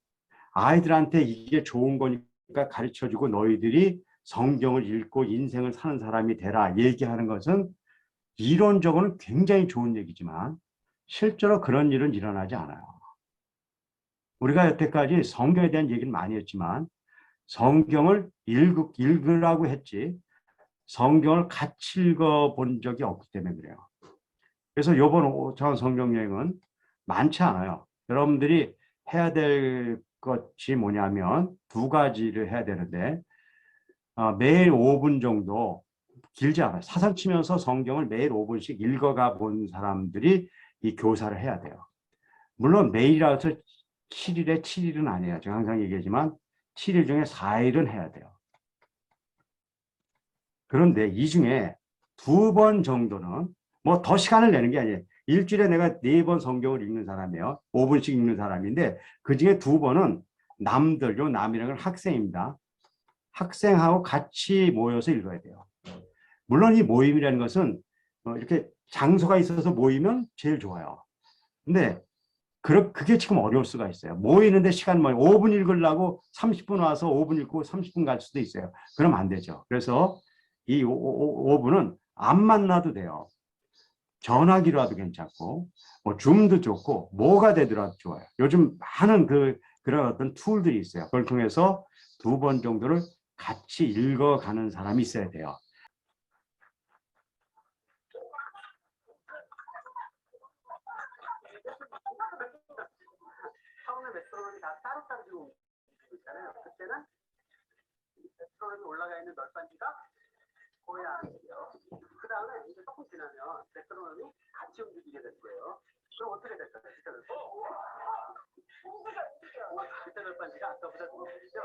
아이들한테 이게 좋은 거니까 가르쳐주고 너희들이 성경을 읽고 인생을 사는 사람이 되라 얘기하는 것은 이론적으로는 굉장히 좋은 얘기지만 실제로 그런 일은 일어나지 않아요. 우리가 여태까지 성경에 대한 얘기를 많이 했지만 성경을 읽으라고 했지 성경을 같이 읽어본 적이 없기 때문에 그래요. 그래서 이번 5차원 성경 여행은 많지 않아요. 여러분들이 해야 될 것이 뭐냐면 두 가지를 해야 되는데 매일 5분 정도 길지 않아요. 사선 치면서 성경을 매일 5분씩 읽어가 본 사람들이 이 교사를 해야 돼요. 물론 매일이라서 7일에 7일은 아니에요. 제가 항상 얘기하지만 7일 중에 4일은 해야 돼요. 그런데 이 중에 2번 정도는 뭐 더 시간을 내는 게 아니에요. 일주일에 내가 4번 성경을 읽는 사람이에요. 5분씩 읽는 사람인데 그 중에 2번은 남들, 요 남이라는 건 학생입니다. 학생하고 같이 모여서 읽어야 돼요. 물론 이 모임이라는 것은 이렇게 장소가 있어서 모이면 제일 좋아요. 근데 그게 지금 어려울 수가 있어요. 모이는데 시간 5분 읽으려고 30분 와서 5분 읽고 30분 갈 수도 있어요. 그럼 안 되죠. 그래서 이 5분은 안 만나도 돼요. 전화기로 도 괜찮고 뭐 줌도 좋고 뭐가 되더라도 좋아요. 요즘 많은 그런 어떤 툴들이 있어요. 그걸 통해서 2번 정도를 같이 읽어가는 사람이 있어야 돼요. 처음에 메트로놈이 다 따로따로 지고 있잖아요. 그때는 메트로놈이 올라가 있는 널빤지가 보여야 하는데요. 그 다음에 이제 조금 지나면 메트로놈이 같이 움직이게 될 거예요. 그럼 어떻게 될까요? 그때 널빤지가 아까보다 더 높으시죠?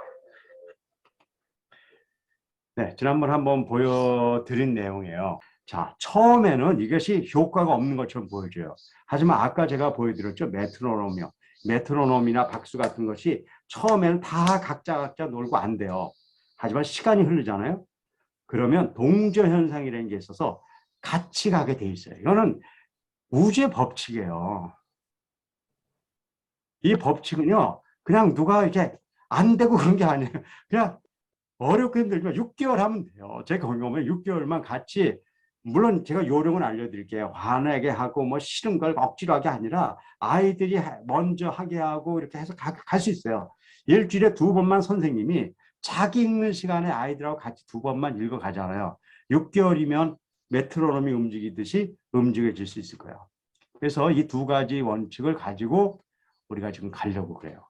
네, 지난번 한번 보여드린 내용이에요. 자, 처음에는 이것이 효과가 없는 것처럼 보여져요. 하지만 아까 제가 보여드렸죠. 메트로놈이요. 메트로놈이나 박수 같은 것이 처음에는 다 각자 놀고 안 돼요. 하지만 시간이 흐르잖아요. 그러면 동조 현상이라는 게 있어서 같이 가게 돼 있어요. 이거는 우주의 법칙이에요. 이 법칙은요, 그냥 누가 이렇게 안 되고 그런 게 아니에요. 그냥 어렵고 힘들지만 6개월 하면 돼요. 제 경험에 6개월만 같이, 물론 제가 요령은 알려드릴게요. 화내게 하고 뭐 싫은 걸 억지로 하게 아니라 아이들이 먼저 하게 하고 이렇게 해서 갈 수 있어요. 일주일에 2번만 선생님이 자기 읽는 시간에 아이들하고 같이 2번만 읽어 가잖아요. 6개월이면 메트로놈이 움직이듯이 움직여질 수 있을 거예요. 그래서 이 2가지 원칙을 가지고 우리가 지금 가려고 그래요.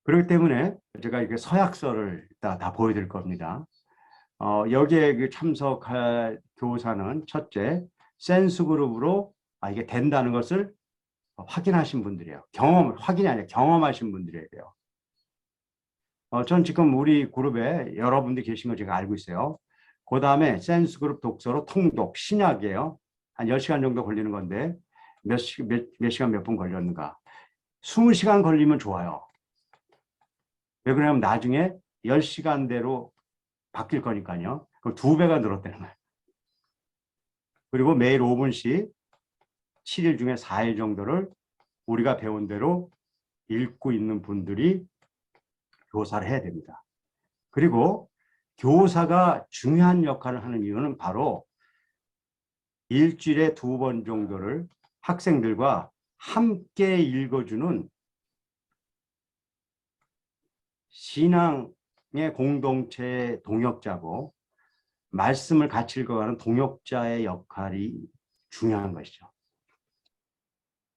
그렇기 때문에 제가 이게 서약서를 다 보여드릴 겁니다. 여기에 참석할 교사는 첫째, 센스 그룹으로 이게 된다는 것을 확인하신 분들이에요. 확인이 아니라 경험하신 분들이에요. 전 지금 우리 그룹에 여러분들이 계신 거 제가 알고 있어요. 그 다음에 센스 그룹 독서로 통독, 신약이에요. 한 10시간 정도 걸리는 건데 몇 시간 몇 분 걸렸는가. 20시간 걸리면 좋아요. 왜 그러냐면 나중에 10시간대로 바뀔 거니까요. 그 2배가 늘었다는 거예요. 그리고 매일 5분씩 7일 중에 4일 정도를 우리가 배운 대로 읽고 있는 분들이 교사를 해야 됩니다. 그리고 교사가 중요한 역할을 하는 이유는 바로 일주일에 2번 정도를 학생들과 함께 읽어주는 신앙의 공동체의 동역자고 말씀을 같이 읽어가는 동역자의 역할이 중요한 것이죠.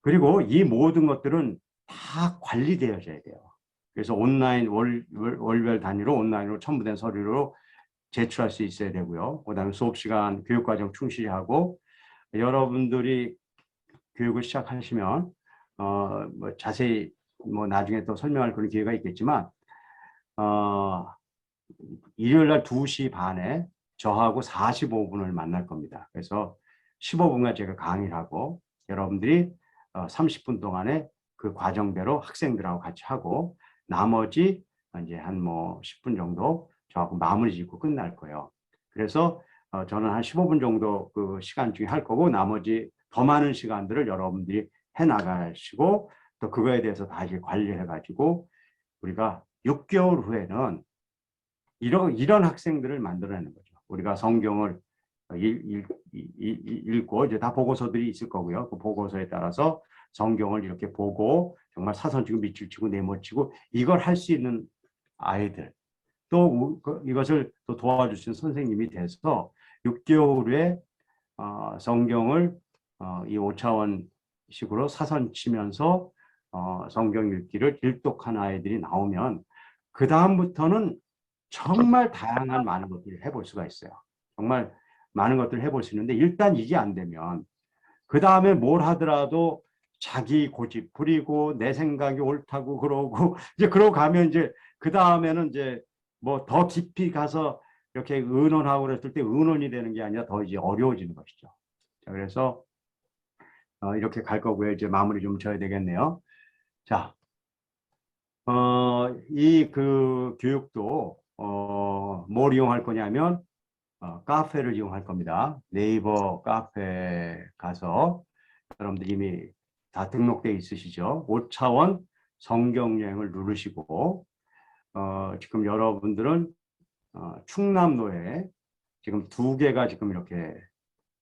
그리고 이 모든 것들은 다 관리되어져야 돼요. 그래서 온라인 월별 단위로 온라인으로 첨부된 서류로 제출할 수 있어야 되고요. 그다음에 수업시간 교육과정 충실히 하고 여러분들이 교육을 시작하시면 뭐 자세히 뭐 나중에 또 설명할 그런 기회가 있겠지만 일요일 날 2시 반에 저하고 45분을 만날 겁니다. 그래서 15분간 제가 강의를 하고 여러분들이 30분 동안에 그 과정대로 학생들하고 같이 하고 나머지 이제 한 뭐 10분 정도 저하고 마무리 짓고 끝날 거예요. 그래서 저는 한 15분 정도 그 시간 중에 할 거고 나머지 더 많은 시간들을 여러분들이 해 나가시고 또 그거에 대해서 다시 관리해 가지고 우리가 6개월 후에는 이런 학생들을 만들어내는 거죠. 우리가 성경을 읽고 이제 다 보고서들이 있을 거고요. 그 보고서에 따라서 성경을 이렇게 보고 정말 사선치고 밑줄치고 네모치고 이걸 할 수 있는 아이들 또 이것을 또 도와주신 선생님이 돼서 6개월 후에 성경을 이 5차원식으로 사선치면서 성경 읽기를 일독한 아이들이 나오면 그 다음부터는 정말 다양한 많은 것들을 해볼 수가 있어요. 정말 많은 것들을 해볼 수 있는데 일단 이게 안 되면 그 다음에 뭘 하더라도 자기 고집 부리고 내 생각이 옳다고 그러고 이제 그러고 가면 이제 그 다음에는 이제 뭐 더 깊이 가서 이렇게 의논하고 그랬을 때 의논이 되는 게 아니라 더 이제 어려워지는 것이죠. 자, 그래서 이렇게 갈 거고요. 이제 마무리 좀 져야 되겠네요. 자, 이 그 교육도 뭘 이용할 거냐면 카페를 이용할 겁니다. 네이버 카페 가서 여러분들 이미 다 등록돼 있으시죠? 5차원 성경여행을 누르시고 지금 여러분들은 충남로에 지금 2개가 지금 이렇게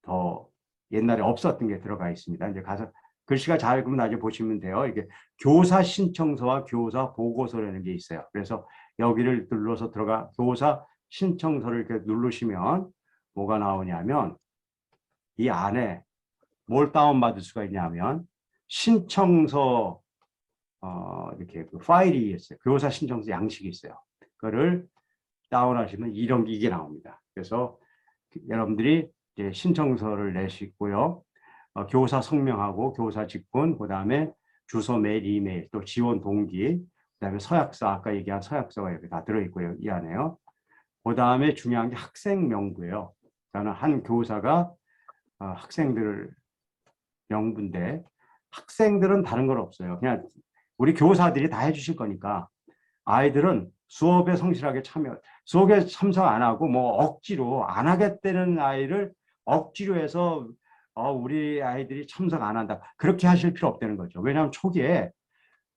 더 옛날에 없었던 게 들어가 있습니다. 이제 가서 글씨가 잘 그러면 나중에 보시면 돼요. 이게 교사 신청서와 교사 보고서라는 게 있어요. 그래서 여기를 눌러서 들어가 교사 신청서를 이렇게 누르시면 뭐가 나오냐면 이 안에 뭘 다운받을 수가 있냐면 신청서 이렇게 그 파일이 있어요. 교사 신청서 양식이 있어요. 그거를 다운하시면 이게 나옵니다. 그래서 여러분들이 이제 신청서를 내시고요. 교사 성명하고 교사 직분, 그 다음에 주소, 메일, 이메일, 또 지원 동기, 그 다음에 서약서, 아까 얘기한 서약서가 이렇게 다 들어있고요. 이 안에요. 그 다음에 중요한 게 학생 명부예요. 저는 한 교사가 학생들 명부인데 학생들은 다른 건 없어요. 그냥 우리 교사들이 다 해주실 거니까 아이들은 수업에 성실하게 수업에 참석 안 하고 뭐 억지로 안 하겠다는 아이를 억지로 해서 우리 아이들이 참석 안 한다. 그렇게 하실 필요 없다는 거죠. 왜냐하면 초기에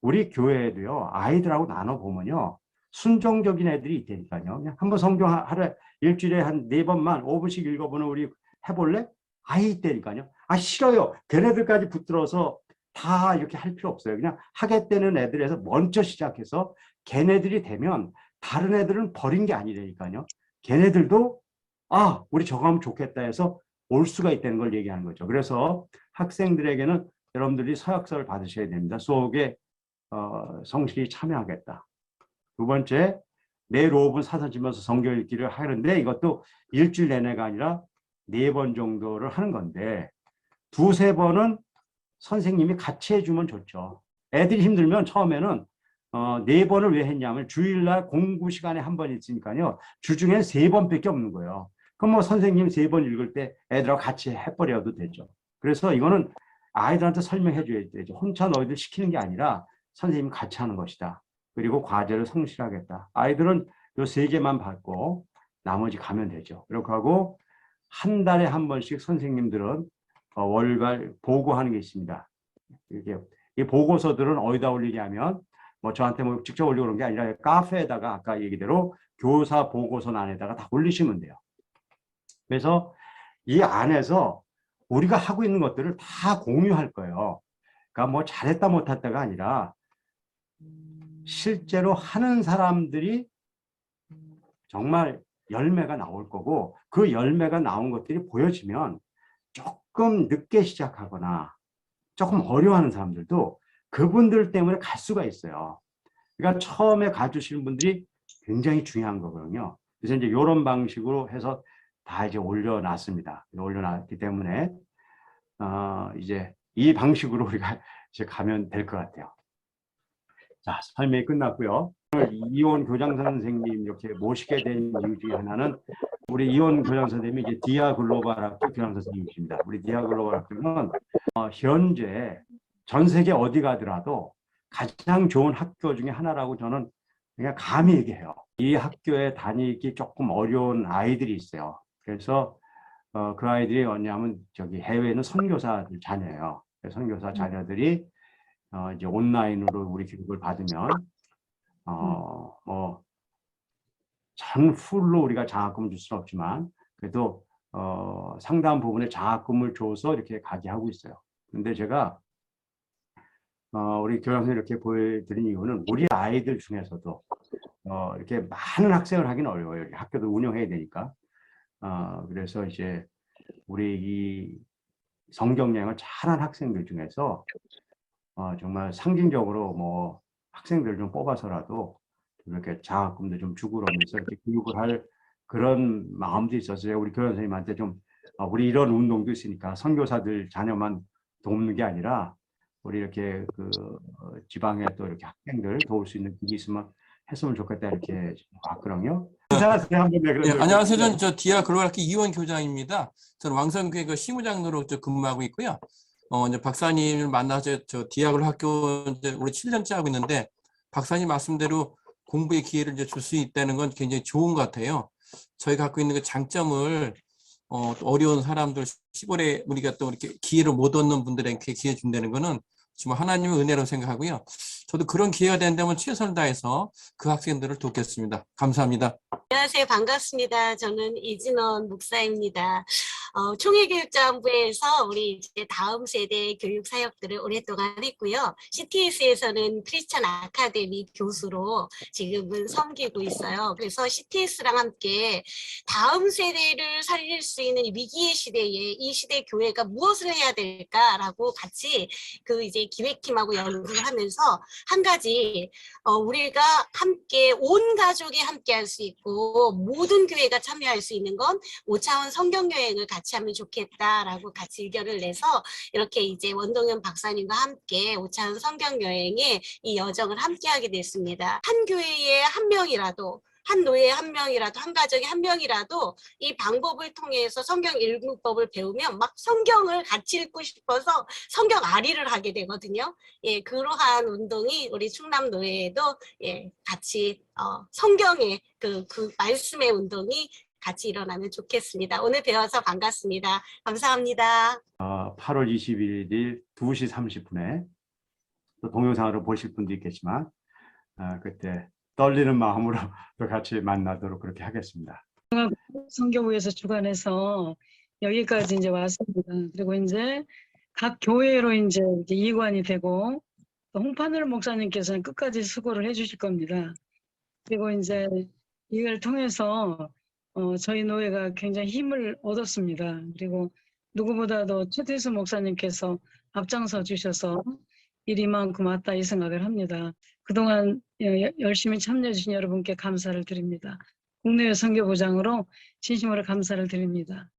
우리 교회에도요, 아이들하고 나눠보면요, 순종적인 애들이 있다니까요. 그냥 한번 성경 하루에 일주일에 한 4번만 5분씩 읽어보는 우리 해볼래? 아이 있다니까요. 싫어요. 걔네들까지 붙들어서 다 이렇게 할 필요 없어요. 그냥 하겠다는 애들에서 먼저 시작해서 걔네들이 되면 다른 애들은 버린 게 아니라니까요. 걔네들도 우리 저거 하면 좋겠다 해서 올 수가 있다는 걸 얘기하는 거죠. 그래서 학생들에게는 여러분들이 서약서를 받으셔야 됩니다. 수업에 성실히 참여하겠다. 두 번째, 매일 5분 사선치면서 성경 읽기를 하는데 이것도 일주일 내내가 아니라 4번 정도를 하는 건데 2-3번은 선생님이 같이 해주면 좋죠. 애들이 힘들면 처음에는 4번을 왜 했냐면 주일날 공부 시간에 한 번 있으니까요. 주중에 3번밖에 없는 거예요. 그럼 뭐 선생님 3번 읽을 때 애들하고 같이 해버려도 되죠. 그래서 이거는 아이들한테 설명해 줘야 되죠. 혼자 너희들 시키는 게 아니라 선생님이 같이 하는 것이다. 그리고 과제를 성실하겠다. 아이들은 요 3개만 받고 나머지 가면 되죠. 그렇게 하고 한 달에 한 번씩 선생님들은 월별 보고하는 게 있습니다. 이렇게 이 보고서들은 어디다 올리냐면 뭐 저한테 뭐 직접 올리고 그런 게 아니라 카페에다가 아까 얘기대로 교사 보고서 안에다가 다 올리시면 돼요. 그래서 이 안에서 우리가 하고 있는 것들을 다 공유할 거예요. 그러니까 뭐 잘했다 못했다가 아니라 실제로 하는 사람들이 정말 열매가 나올 거고 그 열매가 나온 것들이 보여지면 조금 늦게 시작하거나 조금 어려워하는 사람들도 그분들 때문에 갈 수가 있어요. 그러니까 처음에 가주시는 분들이 굉장히 중요한 거거든요. 그래서 이제 이런 방식으로 해서 다 이제 올려놨습니다. 올려놨기 때문에 이제 이 방식으로 우리가 이제 가면 될 것 같아요. 자, 설명이 끝났고요. 오늘 이온 교장 선생님 이렇게 모시게 된 이유 중에 하나는 우리 이원 교장 선생님이 이제 디아 글로벌 학교 교장 선생님이십니다. 우리 디아 글로벌 학교는 현재 전 세계 어디 가더라도 가장 좋은 학교 중에 하나라고 저는 그냥 감히 얘기해요. 이 학교에 다니기 조금 어려운 아이들이 있어요. 그래서 그 아이들이 뭐냐면 저기 해외는 선교사 자녀예요. 선교사 자녀들이 이제 온라인으로 우리 교육을 받으면 뭐 전풀로 우리가 장학금을 줄 수는 없지만 그래도 상당 부분의 장학금을 줘서 이렇게 가게 하고 있어요. 근데 제가 우리 교장선생님 이렇게 보여드린 이유는 우리 아이들 중에서도 이렇게 많은 학생을 하기는 어려워요. 학교도 운영해야 되니까. 그래서 이제 우리 이 성경여행을 잘한 학생들 중에서 정말 상징적으로 뭐 학생들 좀 뽑아서라도 이렇게 장학금도 좀 주고 그러면서 이렇게 교육을 할 그런 마음도 있었어요. 우리 교장 선생님한테 좀 우리 이런 운동도 있으니까 선교사들 자녀만 돕는 게 아니라 우리 이렇게 그 지방에 또 이렇게 학생들 도울 수 있는 길이 있으면 했으면 좋겠다 이렇게 왔거든요. 네, 안녕하세요. 저는 디아 글로벌 학교 이원 교장입니다. 저는 왕성교회 그 시무장로로 근무하고 있고요. 이제 박사님을 만나서 저 디아 글로벌 학교 이제 우리 7년째 하고 있는데 박사님 말씀대로 공부의 기회를 이제 줄 수 있다는 건 굉장히 좋은 것 같아요. 저희가 갖고 있는 그 장점을 어려운 사람들 시골에 우리가 또 이렇게 기회를 못 얻는 분들에게 기회 준다는 거는 정말 하나님의 은혜라고 생각하고요. 저도 그런 기회가 된다면 최선을 다해서 그 학생들을 돕겠습니다. 감사합니다. 안녕하세요. 반갑습니다. 저는 이진원 목사입니다. 총회교육자원부에서 우리 이제 다음 세대 교육 사역들을 오랫동안 했고요. CTS에서는 크리스찬 아카데미 교수로 지금은 섬기고 있어요. 그래서 CTS랑 함께 다음 세대를 살릴 수 있는 위기의 시대에 이 시대 교회가 무엇을 해야 될까라고 같이 그 이제 기획팀하고 연구를 하면서 한 가지 우리가 함께 온 가족이 함께 할 수 있고 모든 교회가 참여할 수 있는 건 5차원 성경여행을 같이 하면 좋겠다라고 같이 의견을 내서 이렇게 이제 원동현 박사님과 함께 5차원 성경여행의 이 여정을 함께 하게 됐습니다. 한 교회에 한 명이라도 한 노예에 한 명이라도 한 가정에 한 명이라도 이 방법을 통해서 성경 읽는법을 배우면 막 성경을 같이 읽고 싶어서 성경 아리를 하게 되거든요. 예, 그러한 운동이 우리 충남노예에도 같이 성경의 그 말씀의 운동이 같이 일어나면 좋겠습니다. 오늘 배워서 반갑습니다. 감사합니다. 8월 21일 2시 30분에 또 동영상으로 보실 분도 있겠지만 그때 떨리는 마음으로 또 같이 만나도록 그렇게 하겠습니다. 성교부에서 주관해서 여기까지 이제 왔습니다. 그리고 이제 각 교회로 이제 이관이 되고 또 홍판을 목사님께서는 끝까지 수고를 해주실 겁니다. 그리고 이제 이걸 통해서 저희 노예가 굉장히 힘을 얻었습니다. 그리고 누구보다도 최태수 목사님께서 앞장서 주셔서 일이 많고 맞다 이 생각을 합니다. 그동안 열심히 참여해 주신 여러분께 감사를 드립니다. 국내외 선교부장으로 진심으로 감사를 드립니다.